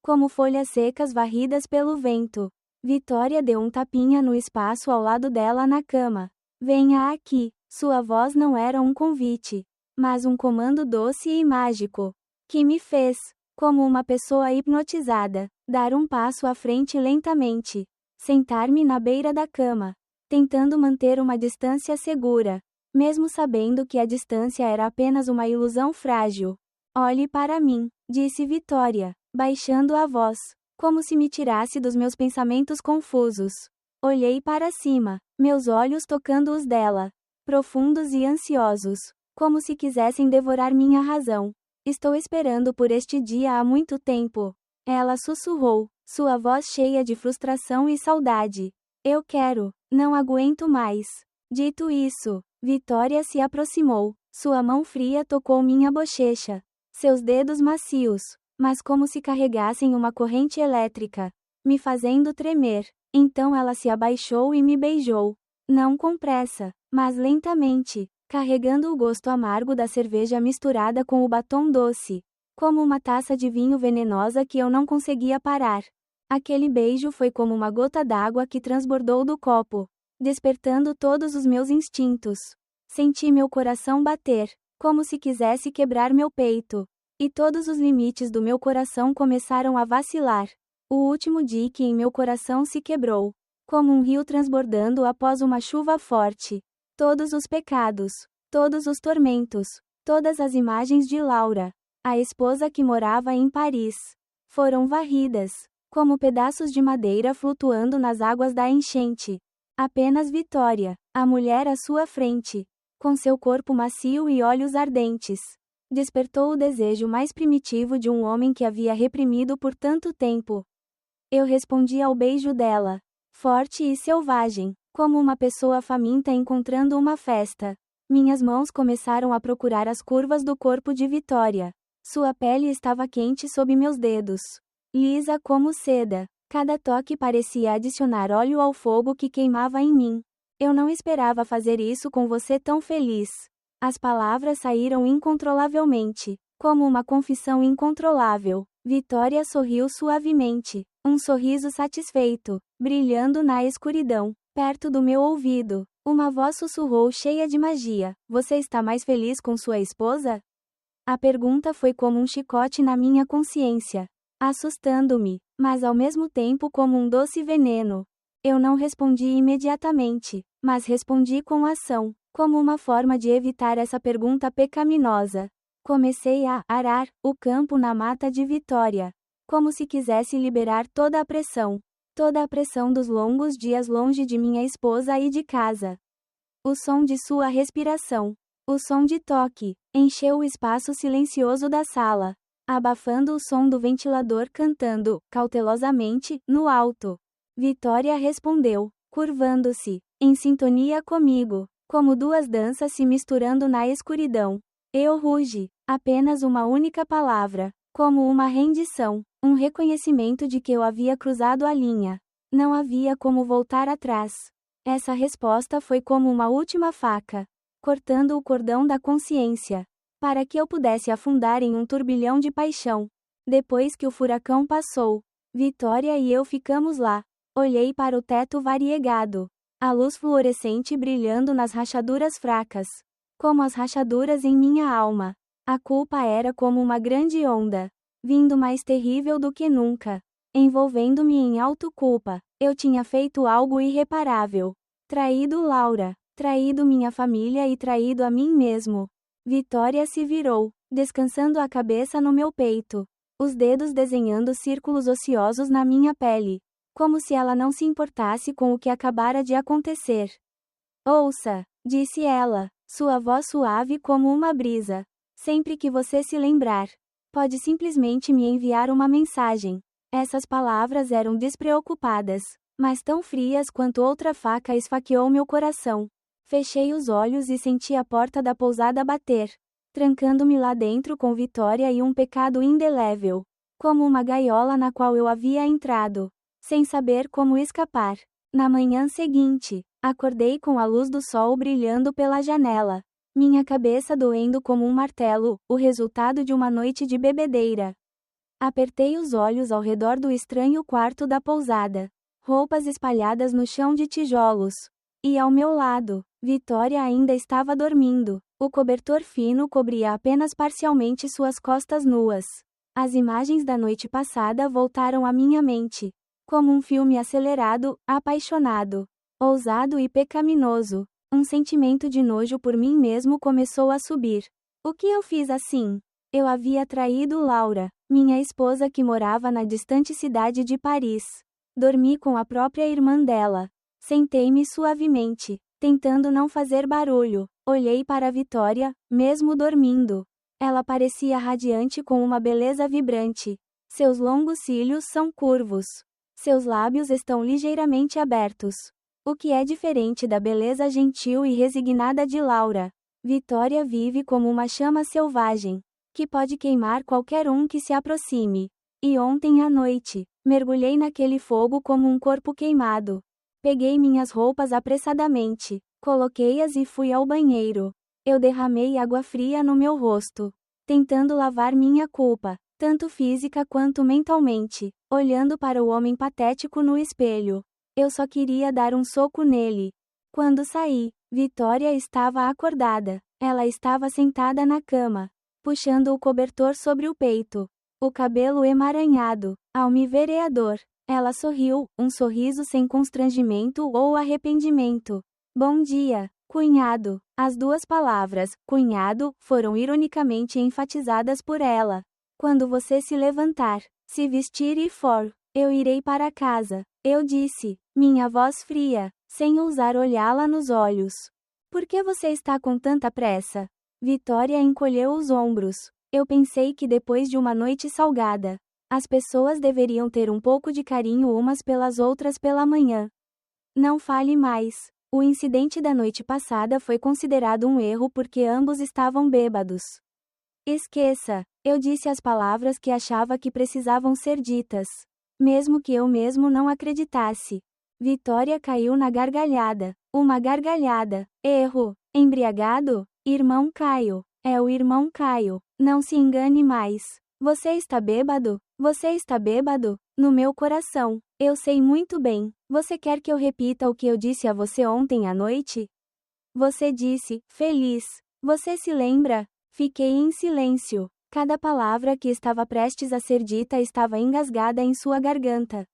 como folhas secas varridas pelo vento. Vitória deu um tapinha no espaço ao lado dela na cama. Venha aqui. Sua voz não era um convite, mas um comando doce e mágico, que me fez, como uma pessoa hipnotizada, dar um passo à frente lentamente, sentar-me na beira da cama, tentando manter uma distância segura, mesmo sabendo que a distância era apenas uma ilusão frágil. Olhe para mim, disse Vitória, baixando a voz, como se me tirasse dos meus pensamentos confusos. Olhei para cima, meus olhos tocando os dela, profundos e ansiosos, como se quisessem devorar minha razão. Estou esperando por este dia há muito tempo. Ela sussurrou, sua voz cheia de frustração e saudade. Eu quero, não aguento mais. Dito isso, Vitória se aproximou. Sua mão fria tocou minha bochecha. Seus dedos macios, mas como se carregassem uma corrente elétrica, me fazendo tremer. Então ela se abaixou e me beijou. Não com pressa, mas lentamente, carregando o gosto amargo da cerveja misturada com o batom doce, como uma taça de vinho venenosa que eu não conseguia parar. Aquele beijo foi como uma gota d'água que transbordou do copo, despertando todos os meus instintos. Senti meu coração bater, como se quisesse quebrar meu peito. E todos os limites do meu coração começaram a vacilar. O último dique em meu coração se quebrou, como um rio transbordando após uma chuva forte. Todos os pecados, todos os tormentos, todas as imagens de Laura, a esposa que morava em Paris, foram varridas, como pedaços de madeira flutuando nas águas da enchente. Apenas Vitória, a mulher à sua frente, com seu corpo macio e olhos ardentes, despertou o desejo mais primitivo de um homem que havia reprimido por tanto tempo. Eu respondi ao beijo dela, forte e selvagem, como uma pessoa faminta encontrando uma festa. Minhas mãos começaram a procurar as curvas do corpo de Vitória. Sua pele estava quente sob meus dedos, lisa como seda. Cada toque parecia adicionar óleo ao fogo que queimava em mim. Eu não esperava fazer isso com você tão feliz. As palavras saíram incontrolavelmente, como uma confissão incontrolável. Vitória sorriu suavemente, um sorriso satisfeito, brilhando na escuridão. Perto do meu ouvido, uma voz sussurrou cheia de magia: "Você está mais feliz com sua esposa?" A pergunta foi como um chicote na minha consciência, assustando-me, mas ao mesmo tempo como um doce veneno. Eu não respondi imediatamente, mas respondi com ação, como uma forma de evitar essa pergunta pecaminosa. Comecei a arar o campo na mata de Vitória, como se quisesse liberar toda a pressão dos longos dias longe de minha esposa e de casa. O som de sua respiração, o som de toque, encheu o espaço silencioso da sala, abafando o som do ventilador cantando, cautelosamente, no alto. Vitória respondeu, curvando-se, em sintonia comigo, como duas danças se misturando na escuridão. Eu rugi, apenas uma única palavra, como uma rendição, um reconhecimento de que eu havia cruzado a linha. Não havia como voltar atrás. Essa resposta foi como uma última faca, cortando o cordão da consciência, para que eu pudesse afundar em um turbilhão de paixão. Depois que o furacão passou, Vitória e eu ficamos lá. Olhei para o teto variegado, a luz fluorescente brilhando nas rachaduras fracas, como as rachaduras em minha alma. A culpa era como uma grande onda, vindo mais terrível do que nunca, envolvendo-me em autoculpa. Eu tinha feito algo irreparável. Traído Laura, traído minha família e traído a mim mesmo. Vitória se virou, descansando a cabeça no meu peito, os dedos desenhando círculos ociosos na minha pele, como se ela não se importasse com o que acabara de acontecer. "Ouça", disse ela, sua voz suave como uma brisa. "Sempre que você se lembrar, pode simplesmente me enviar uma mensagem." Essas palavras eram despreocupadas, mas tão frias quanto outra faca esfaqueou meu coração. Fechei os olhos e senti a porta da pousada bater, trancando-me lá dentro com Vitória e um pecado indelével, como uma gaiola na qual eu havia entrado, sem saber como escapar. Na manhã seguinte, acordei com a luz do sol brilhando pela janela, minha cabeça doendo como um martelo, o resultado de uma noite de bebedeira. Apertei os olhos ao redor do estranho quarto da pousada, roupas espalhadas no chão de tijolos. E ao meu lado, Vitória ainda estava dormindo. O cobertor fino cobria apenas parcialmente suas costas nuas. As imagens da noite passada voltaram à minha mente, como um filme acelerado, apaixonado, ousado e pecaminoso. Um sentimento de nojo por mim mesmo começou a subir. O que eu fiz assim? Eu havia traído Laura, minha esposa que morava na distante cidade de Paris. Dormi com a própria irmã dela. Sentei-me suavemente, tentando não fazer barulho. Olhei para a Vitória, mesmo dormindo. Ela parecia radiante com uma beleza vibrante. Seus longos cílios são curvos. Seus lábios estão ligeiramente abertos. O que é diferente da beleza gentil e resignada de Laura. Vitória vive como uma chama selvagem, que pode queimar qualquer um que se aproxime. E ontem à noite, mergulhei naquele fogo como um corpo queimado. Peguei minhas roupas apressadamente, coloquei-as e fui ao banheiro. Eu derramei água fria no meu rosto, tentando lavar minha culpa, tanto física quanto mentalmente, olhando para o homem patético no espelho. Eu só queria dar um soco nele. Quando saí, Vitória estava acordada. Ela estava sentada na cama, puxando o cobertor sobre o peito, o cabelo emaranhado. Ao me ver ela sorriu, um sorriso sem constrangimento ou arrependimento. Bom dia, cunhado. As duas palavras, cunhado, foram ironicamente enfatizadas por ela. Quando você se levantar, se vestir e for, eu irei para casa, eu disse, minha voz fria, sem ousar olhá-la nos olhos. Por que você está com tanta pressa? Vitória encolheu os ombros. Eu pensei que depois de uma noite salgada, as pessoas deveriam ter um pouco de carinho umas pelas outras pela manhã. Não fale mais. O incidente da noite passada foi considerado um erro porque ambos estavam bêbados. Esqueça. Eu disse as palavras que achava que precisavam ser ditas, mesmo que eu mesmo não acreditasse. Vitória caiu na gargalhada. Uma gargalhada. Erro. Embriagado? Irmão Caio. É o irmão Caio. Não se engane mais. Você está bêbado? Você está bêbado? No meu coração. Eu sei muito bem. Você quer que eu repita o que eu disse a você ontem à noite? Você disse, feliz. Você se lembra? Fiquei em silêncio. Cada palavra que estava prestes a ser dita estava engasgada em sua garganta.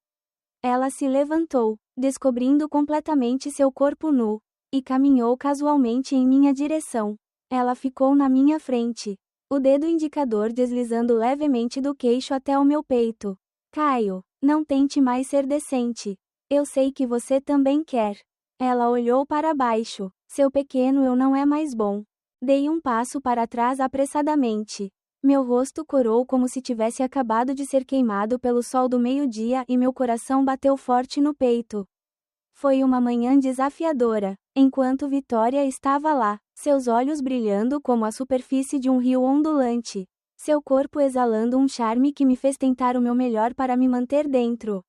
Ela se levantou, descobrindo completamente seu corpo nu, e caminhou casualmente em minha direção. Ela ficou na minha frente, o dedo indicador deslizando levemente do queixo até o meu peito. Caio, não tente mais ser decente. Eu sei que você também quer. Ela olhou para baixo. Seu pequeno eu não é mais bom. Dei um passo para trás apressadamente. Meu rosto corou como se tivesse acabado de ser queimado pelo sol do meio-dia e meu coração bateu forte no peito. Foi uma manhã desafiadora, enquanto Vitória estava lá, seus olhos brilhando como a superfície de um rio ondulante, seu corpo exalando um charme que me fez tentar o meu melhor para me manter dentro.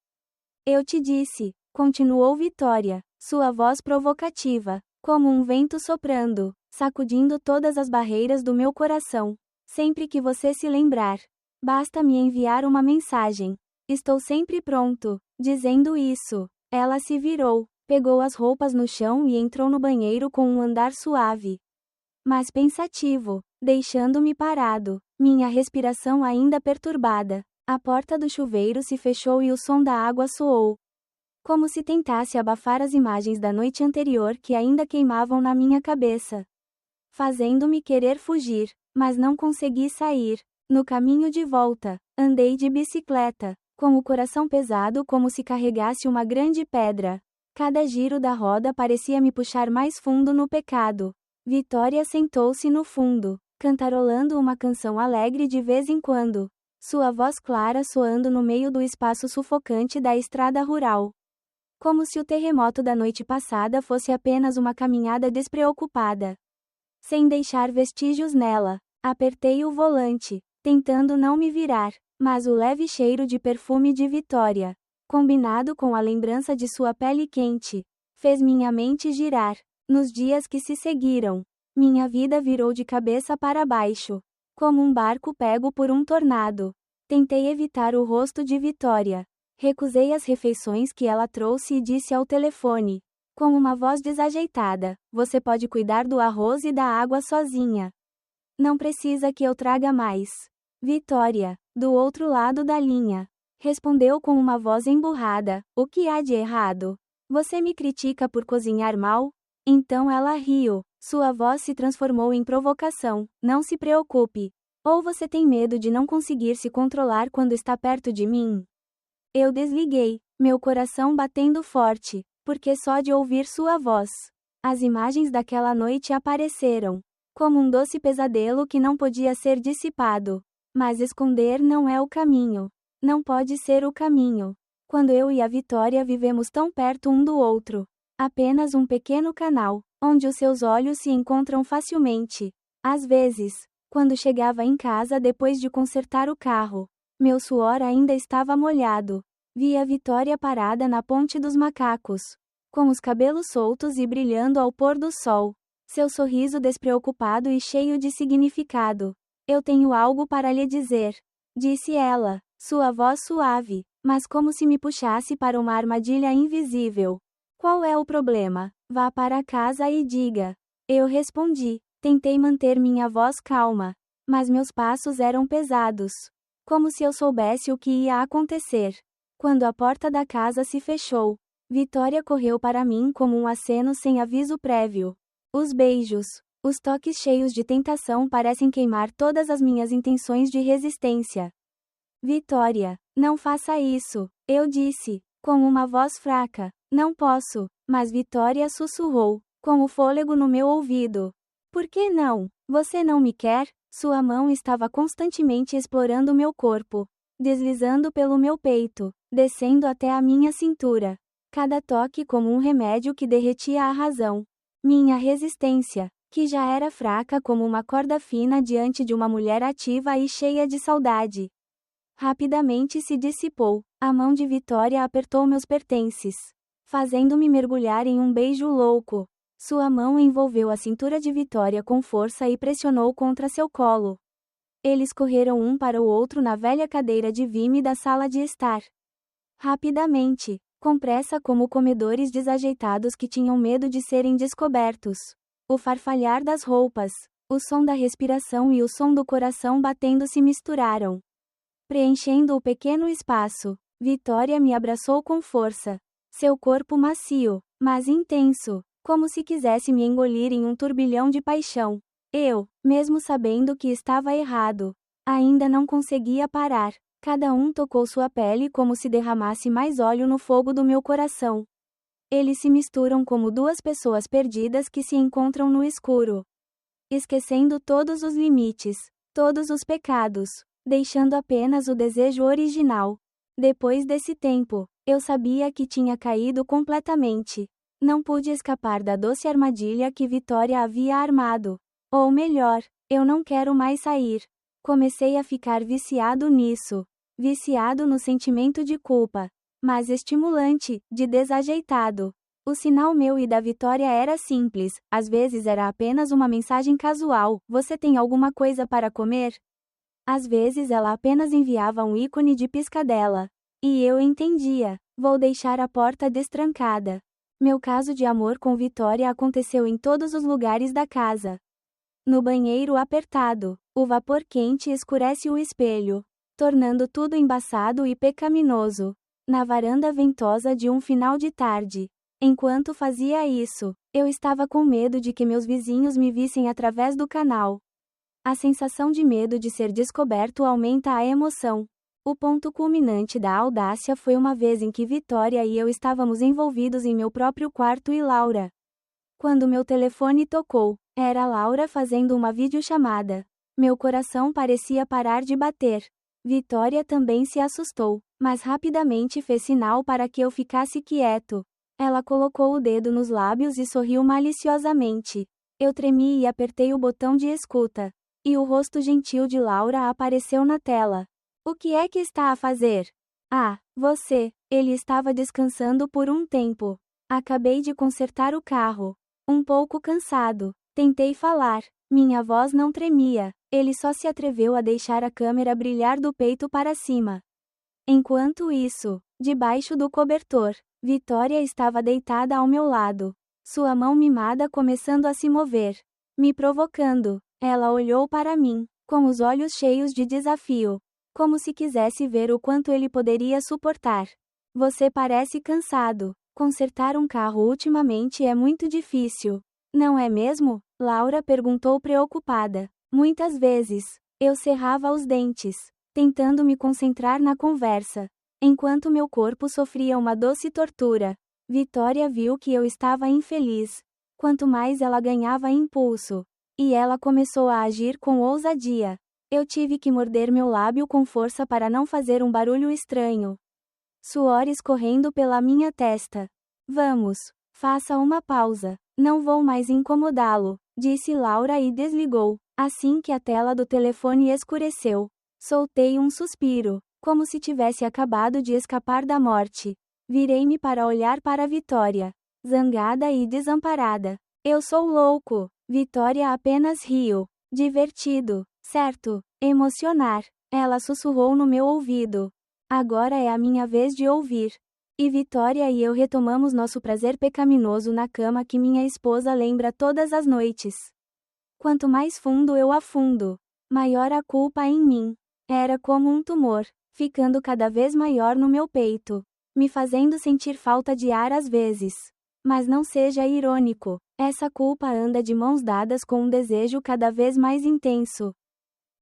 Eu te disse, continuou Vitória, sua voz provocativa, como um vento soprando, sacudindo todas as barreiras do meu coração. Sempre que você se lembrar, basta me enviar uma mensagem. Estou sempre pronto. Dizendo isso, ela se virou, pegou as roupas no chão e entrou no banheiro com um andar suave, mas pensativo, deixando-me parado, minha respiração ainda perturbada. A porta do chuveiro se fechou e o som da água soou, como se tentasse abafar as imagens da noite anterior que ainda queimavam na minha cabeça, fazendo-me querer fugir, mas não consegui sair. No caminho de volta, andei de bicicleta, com o coração pesado como se carregasse uma grande pedra. Cada giro da roda parecia me puxar mais fundo no pecado. Vitória sentou-se no fundo, cantarolando uma canção alegre de vez em quando, sua voz clara soando no meio do espaço sufocante da estrada rural. Como se o terremoto da noite passada fosse apenas uma caminhada despreocupada. Sem deixar vestígios nela, apertei o volante, tentando não me virar, mas o leve cheiro de perfume de Vitória, combinado com a lembrança de sua pele quente, fez minha mente girar. Nos dias que se seguiram, minha vida virou de cabeça para baixo, como um barco pego por um tornado. Tentei evitar o rosto de Vitória. Recusei as refeições que ela trouxe e disse ao telefone, com uma voz desajeitada, você pode cuidar do arroz e da água sozinha. Não precisa que eu traga mais. Vitória, do outro lado da linha, respondeu com uma voz emburrada, o que há de errado? Você me critica por cozinhar mal? Então ela riu. Sua voz se transformou em provocação. Não se preocupe. Ou você tem medo de não conseguir se controlar quando está perto de mim? Eu desliguei, meu coração batendo forte, porque só de ouvir sua voz, as imagens daquela noite apareceram, como um doce pesadelo que não podia ser dissipado. Mas esconder não é o caminho. Não pode ser o caminho. Quando eu e a Vitória vivemos tão perto um do outro. Apenas um pequeno canal, onde os seus olhos se encontram facilmente. Às vezes, quando chegava em casa depois de consertar o carro, meu suor ainda estava molhado. Via Vitória parada na Ponte dos Macacos, com os cabelos soltos e brilhando ao pôr do sol. Seu sorriso despreocupado e cheio de significado. Eu tenho algo para lhe dizer, disse ela, sua voz suave, mas como se me puxasse para uma armadilha invisível. Qual é o problema? Vá para casa e diga. Eu respondi. Tentei manter minha voz calma. Mas meus passos eram pesados. Como se eu soubesse o que ia acontecer. Quando a porta da casa se fechou, Vitória correu para mim como um aceno sem aviso prévio. Os beijos, os toques cheios de tentação parecem queimar todas as minhas intenções de resistência. Vitória, não faça isso, eu disse, com uma voz fraca. Não posso, mas Vitória sussurrou, com o fôlego no meu ouvido. Por que não? Você não me quer? Sua mão estava constantemente explorando meu corpo, deslizando pelo meu peito, descendo até a minha cintura. Cada toque como um remédio que derretia a razão. Minha resistência, que já era fraca como uma corda fina diante de uma mulher ativa e cheia de saudade, rapidamente se dissipou. A mão de Vitória apertou meus pertences, fazendo-me mergulhar em um beijo louco. Sua mão envolveu a cintura de Vitória com força e pressionou contra seu colo. Eles correram um para o outro na velha cadeira de vime da sala de estar. Rapidamente, com pressa como comedores desajeitados que tinham medo de serem descobertos. O farfalhar das roupas, o som da respiração e o som do coração batendo se misturaram, preenchendo o pequeno espaço. Vitória me abraçou com força. Seu corpo macio, mas intenso, como se quisesse me engolir em um turbilhão de paixão. Eu, mesmo sabendo que estava errado, ainda não conseguia parar. Cada um tocou sua pele como se derramasse mais óleo no fogo do meu coração. Eles se misturam como duas pessoas perdidas que se encontram no escuro, esquecendo todos os limites, todos os pecados, deixando apenas o desejo original. Depois desse tempo, eu sabia que tinha caído completamente. Não pude escapar da doce armadilha que Vitória havia armado. Ou melhor, eu não quero mais sair. Comecei a ficar viciado nisso. Viciado no sentimento de culpa. Mas estimulante, de desajeitado. O sinal meu e da Vitória era simples, às vezes era apenas uma mensagem casual: você tem alguma coisa para comer? Às vezes ela apenas enviava um ícone de piscadela. E eu entendia: vou deixar a porta destrancada. Meu caso de amor com Vitória aconteceu em todos os lugares da casa. No banheiro apertado, o vapor quente escurece o espelho, tornando tudo embaçado e pecaminoso. Na varanda ventosa de um final de tarde. Enquanto fazia isso, eu estava com medo de que meus vizinhos me vissem através do canal. A sensação de medo de ser descoberto aumenta a emoção. O ponto culminante da audácia foi uma vez em que Vitória e eu estávamos envolvidos em meu próprio quarto e Laura. Quando meu telefone tocou, era Laura fazendo uma videochamada. Meu coração parecia parar de bater. Vitória também se assustou, mas rapidamente fez sinal para que eu ficasse quieto. Ela colocou o dedo nos lábios e sorriu maliciosamente. Eu tremi e apertei o botão de escuta. E o rosto gentil de Laura apareceu na tela. O que é que está a fazer? Ah, você. Ele estava descansando por um tempo. Acabei de consertar o carro. Um pouco cansado. Tentei falar. Minha voz não tremia. Ele só se atreveu a deixar a câmera brilhar do peito para cima. Enquanto isso, debaixo do cobertor, Vitória estava deitada ao meu lado. Sua mão mimada começando a se mover, me provocando. Ela olhou para mim, com os olhos cheios de desafio, como se quisesse ver o quanto ele poderia suportar. Você parece cansado. Consertar um carro ultimamente é muito difícil. Não é mesmo? Laura perguntou preocupada. Muitas vezes, eu cerrava os dentes, tentando me concentrar na conversa, enquanto meu corpo sofria uma doce tortura. Vitória viu que eu estava infeliz. Quanto mais ela ganhava impulso, e ela começou a agir com ousadia. Eu tive que morder meu lábio com força para não fazer um barulho estranho. Suor escorrendo pela minha testa. Vamos, faça uma pausa. Não vou mais incomodá-lo, disse Laura e desligou. Assim que a tela do telefone escureceu, soltei um suspiro, como se tivesse acabado de escapar da morte. Virei-me para olhar para Vitória, zangada e desamparada. Eu sou louco. Vitória apenas riu. Divertido, certo? Emocionar. Ela sussurrou no meu ouvido. Agora é a minha vez de ouvir. E Vitória e eu retomamos nosso prazer pecaminoso na cama que minha esposa lembra todas as noites. Quanto mais fundo eu afundo, maior a culpa em mim. Era como um tumor, ficando cada vez maior no meu peito, me fazendo sentir falta de ar às vezes. Mas não seja irônico, essa culpa anda de mãos dadas com um desejo cada vez mais intenso.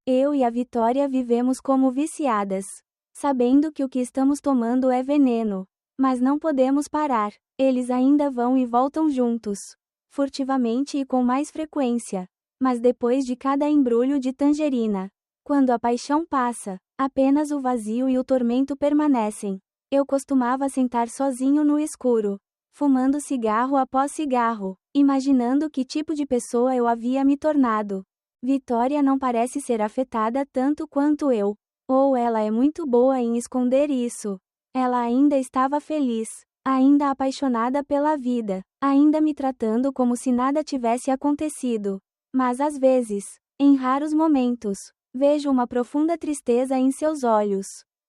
Eu e a Vitória vivemos como viciadas, sabendo que o que estamos tomando é veneno. Mas não podemos parar, eles ainda vão e voltam juntos, furtivamente e com mais frequência. Mas depois de cada embrulho de tangerina, quando a paixão passa, apenas o vazio e o tormento permanecem. Eu costumava sentar sozinho no escuro, fumando cigarro após cigarro, imaginando que tipo de pessoa eu havia me tornado. Vitória não parece ser afetada tanto quanto eu. Ou ela é muito boa em esconder isso. Ela ainda estava feliz, ainda apaixonada pela vida, ainda me tratando como se nada tivesse acontecido. Mas às vezes, em raros momentos, vejo uma profunda tristeza em seus olhos.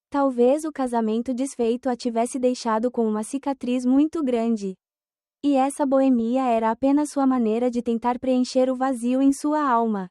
Talvez o casamento desfeito a tivesse deixado com uma cicatriz muito grande. E essa boemia era apenas sua maneira de tentar preencher o vazio em sua alma.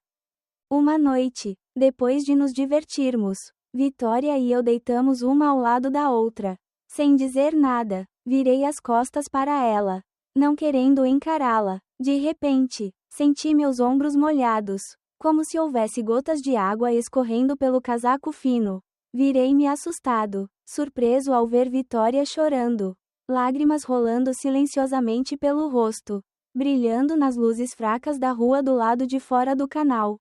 Uma noite, depois de nos divertirmos, Vitória e eu deitamos uma ao lado da outra. Sem dizer nada, virei as costas para ela, não querendo encará-la. De repente, senti meus ombros molhados, como se houvesse gotas de água escorrendo pelo casaco fino. Virei-me assustado, surpreso ao ver Vitória chorando, lágrimas rolando silenciosamente pelo rosto, brilhando nas luzes fracas da rua do lado de fora do canal.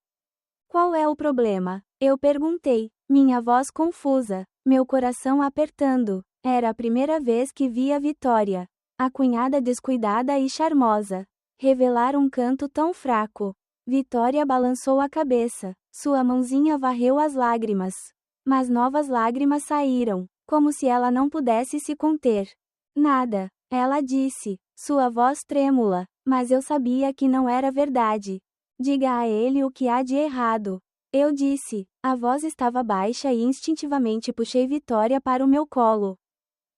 Qual é o problema? Eu perguntei, minha voz confusa, meu coração apertando. Era a primeira vez que via Vitória, a cunhada descuidada e charmosa, revelar um canto tão fraco. Vitória balançou a cabeça, sua mãozinha varreu as lágrimas. Mas novas lágrimas saíram, como se ela não pudesse se conter. Nada, ela disse, sua voz trêmula, mas eu sabia que não era verdade. Diga a ele o que há de errado. Eu disse, a voz estava baixa e instintivamente puxei Vitória para o meu colo.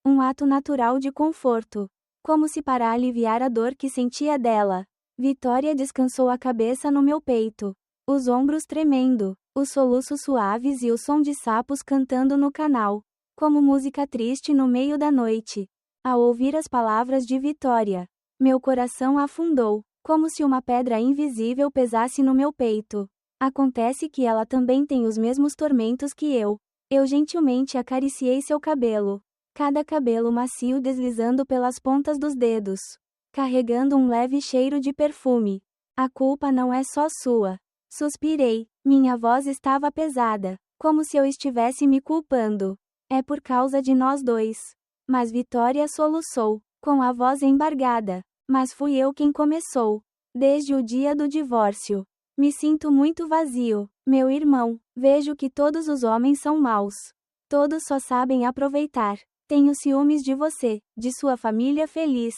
Um ato natural de conforto, como se para aliviar a dor que sentia dela. Vitória descansou a cabeça no meu peito, os ombros tremendo, os soluços suaves e o som de sapos cantando no canal, como música triste no meio da noite. Ao ouvir as palavras de Vitória, meu coração afundou, como se uma pedra invisível pesasse no meu peito. Acontece que ela também tem os mesmos tormentos que eu. Eu gentilmente acariciei seu cabelo, cada cabelo macio deslizando pelas pontas dos dedos, carregando um leve cheiro de perfume. A culpa não é só sua. Suspirei, minha voz estava pesada, como se eu estivesse me culpando. É por causa de nós dois. Mas Vitória soluçou, com a voz embargada. Mas fui eu quem começou. Desde o dia do divórcio. Me sinto muito vazio, meu irmão. Vejo que todos os homens são maus. Todos só sabem aproveitar. Tenho ciúmes de você, de sua família feliz.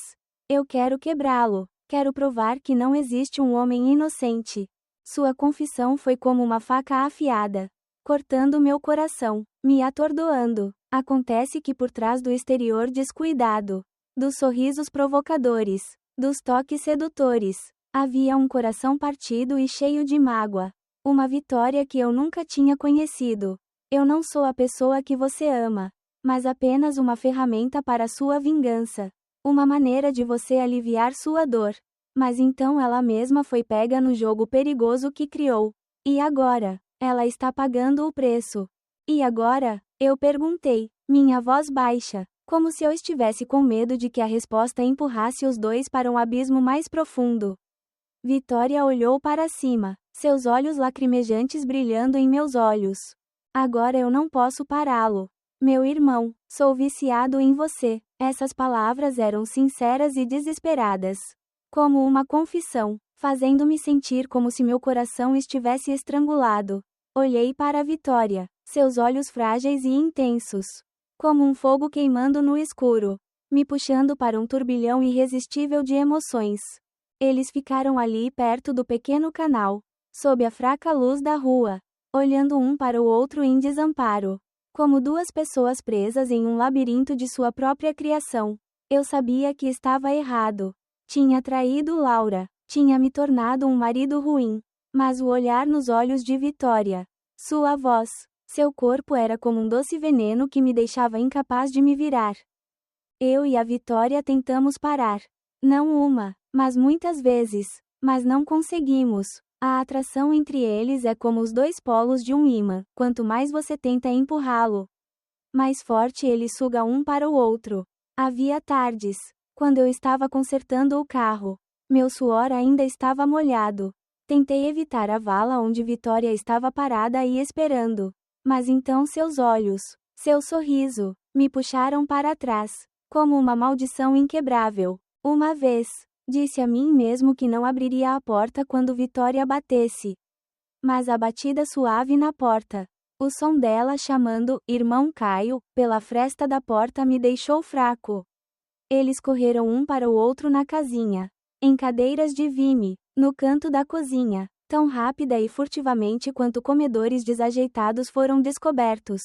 Eu quero quebrá-lo. Quero provar que não existe um homem inocente. Sua confissão foi como uma faca afiada, cortando meu coração, me atordoando. Acontece que por trás do exterior descuidado, dos sorrisos provocadores, dos toques sedutores, havia um coração partido e cheio de mágoa. Uma Vitória que eu nunca tinha conhecido. Eu não sou a pessoa que você ama, mas apenas uma ferramenta para sua vingança. Uma maneira de você aliviar sua dor. Mas então ela mesma foi pega no jogo perigoso que criou. E agora? Ela está pagando o preço. E agora? Eu perguntei, minha voz baixa, como se eu estivesse com medo de que a resposta empurrasse os dois para um abismo mais profundo. Vitória olhou para cima, seus olhos lacrimejantes brilhando em meus olhos. Agora eu não posso pará-lo. Meu irmão, sou viciado em você. Essas palavras eram sinceras e desesperadas. Como uma confissão, fazendo-me sentir como se meu coração estivesse estrangulado. Olhei para a Vitória, seus olhos frágeis e intensos, como um fogo queimando no escuro, me puxando para um turbilhão irresistível de emoções. Eles ficaram ali perto do pequeno canal, sob a fraca luz da rua, olhando um para o outro em desamparo. Como duas pessoas presas em um labirinto de sua própria criação. Eu sabia que estava errado. Tinha traído Laura. Tinha me tornado um marido ruim. Mas o olhar nos olhos de Vitória. Sua voz. Seu corpo era como um doce veneno que me deixava incapaz de me virar. Eu e a Vitória tentamos parar. Não uma, mas muitas vezes. Mas não conseguimos. A atração entre eles é como os dois polos de um ímã. Quanto mais você tenta empurrá-lo, mais forte ele suga um para o outro. Havia tardes, quando eu estava consertando o carro. Meu suor ainda estava molhado. Tentei evitar a vala onde Vitória estava parada e esperando. Mas então seus olhos, seu sorriso, me puxaram para trás, como uma maldição inquebrável. Uma vez, disse a mim mesmo que não abriria a porta quando Vitória batesse. Mas a batida suave na porta, o som dela chamando "Irmão Caio" pela fresta da porta me deixou fraco. Eles correram um para o outro na casinha, em cadeiras de vime, no canto da cozinha, tão rápida e furtivamente quanto comedores desajeitados foram descobertos.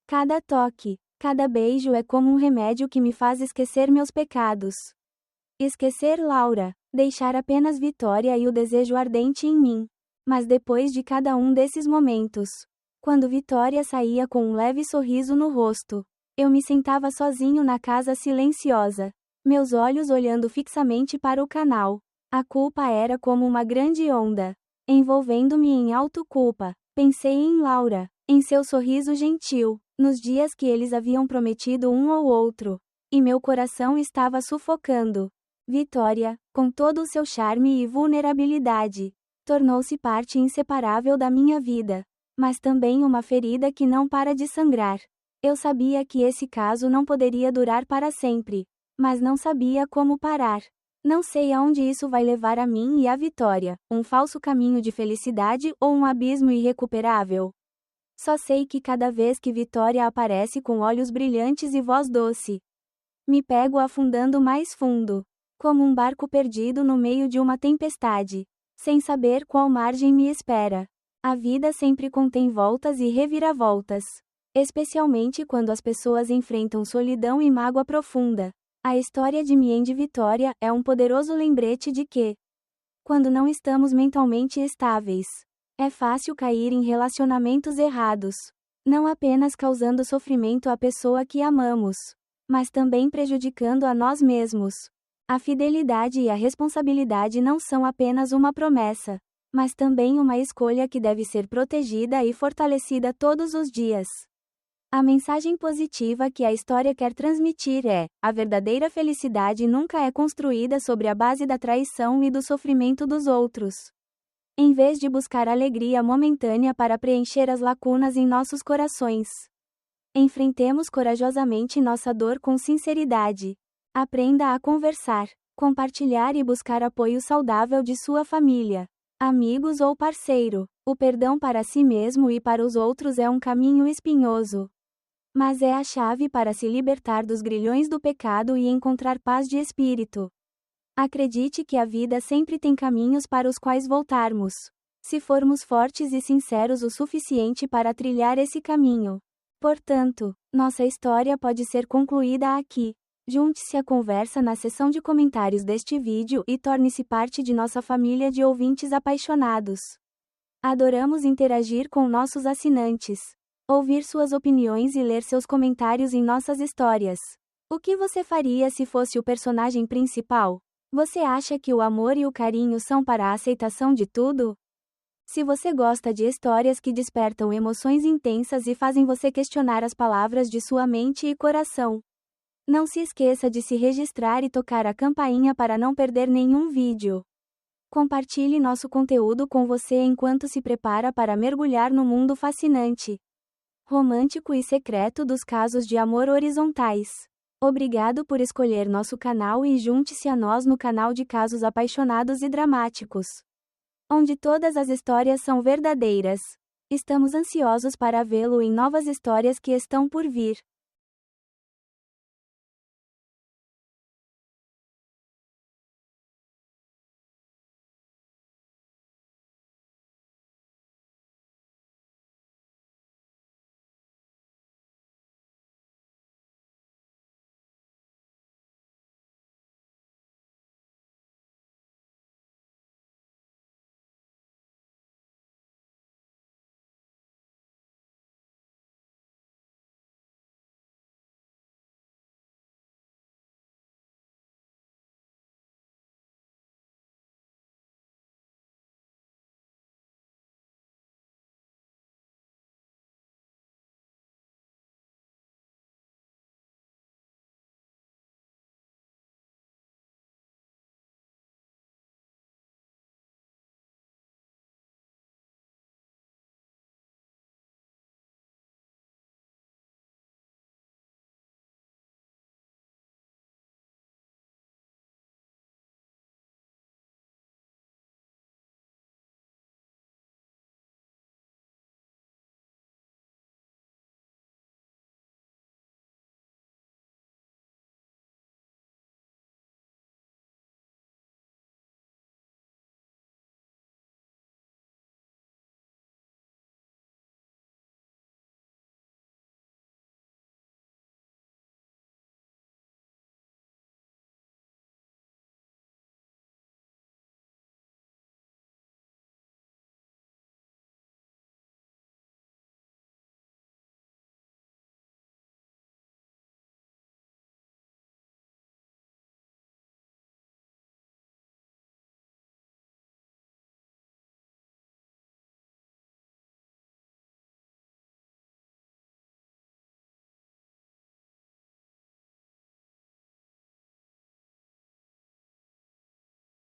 Cada toque, cada beijo é como um remédio que me faz esquecer meus pecados. Esquecer Laura, deixar apenas Vitória e o desejo ardente em mim. Mas depois de cada um desses momentos, quando Vitória saía com um leve sorriso no rosto, eu me sentava sozinho na casa silenciosa, meus olhos olhando fixamente para o canal. A culpa era como uma grande onda, envolvendo-me em autoculpa. Pensei em Laura, em seu sorriso gentil, nos dias que eles haviam prometido um ao outro, e meu coração estava sufocando. Vitória, com todo o seu charme e vulnerabilidade, tornou-se parte inseparável da minha vida, mas também uma ferida que não para de sangrar. Eu sabia que esse caso não poderia durar para sempre, mas não sabia como parar. Não sei aonde isso vai levar a mim e a Vitória, um falso caminho de felicidade ou um abismo irrecuperável. Só sei que cada vez que Vitória aparece com olhos brilhantes e voz doce, me pego afundando mais fundo, como um barco perdido no meio de uma tempestade, sem saber qual margem me espera. A vida sempre contém voltas e reviravoltas, especialmente quando as pessoas enfrentam solidão e mágoa profunda. A história de Mien de Vitória é um poderoso lembrete de que, quando não estamos mentalmente estáveis, é fácil cair em relacionamentos errados, não apenas causando sofrimento à pessoa que amamos, mas também prejudicando a nós mesmos. A fidelidade e a responsabilidade não são apenas uma promessa, mas também uma escolha que deve ser protegida e fortalecida todos os dias. A mensagem positiva que a história quer transmitir é: a verdadeira felicidade nunca é construída sobre a base da traição e do sofrimento dos outros. Em vez de buscar alegria momentânea para preencher as lacunas em nossos corações, enfrentemos corajosamente nossa dor com sinceridade. Aprenda a conversar, compartilhar e buscar apoio saudável de sua família, amigos ou parceiro. O perdão para si mesmo e para os outros é um caminho espinhoso, mas é a chave para se libertar dos grilhões do pecado e encontrar paz de espírito. Acredite que a vida sempre tem caminhos para os quais voltarmos, se formos fortes e sinceros o suficiente para trilhar esse caminho. Portanto, nossa história pode ser concluída aqui. Junte-se à conversa na seção de comentários deste vídeo e torne-se parte de nossa família de ouvintes apaixonados. Adoramos interagir com nossos assinantes, ouvir suas opiniões e ler seus comentários em nossas histórias. O que você faria se fosse o personagem principal? Você acha que o amor e o carinho são para a aceitação de tudo? Se você gosta de histórias que despertam emoções intensas e fazem você questionar as palavras de sua mente e coração, não se esqueça de se registrar e tocar a campainha para não perder nenhum vídeo. Compartilhe nosso conteúdo com você enquanto se prepara para mergulhar no mundo fascinante, romântico e secreto dos casos de amor horizontais. Obrigado por escolher nosso canal e junte-se a nós no canal de casos apaixonados e dramáticos, onde todas as histórias são verdadeiras. Estamos ansiosos para vê-lo em novas histórias que estão por vir.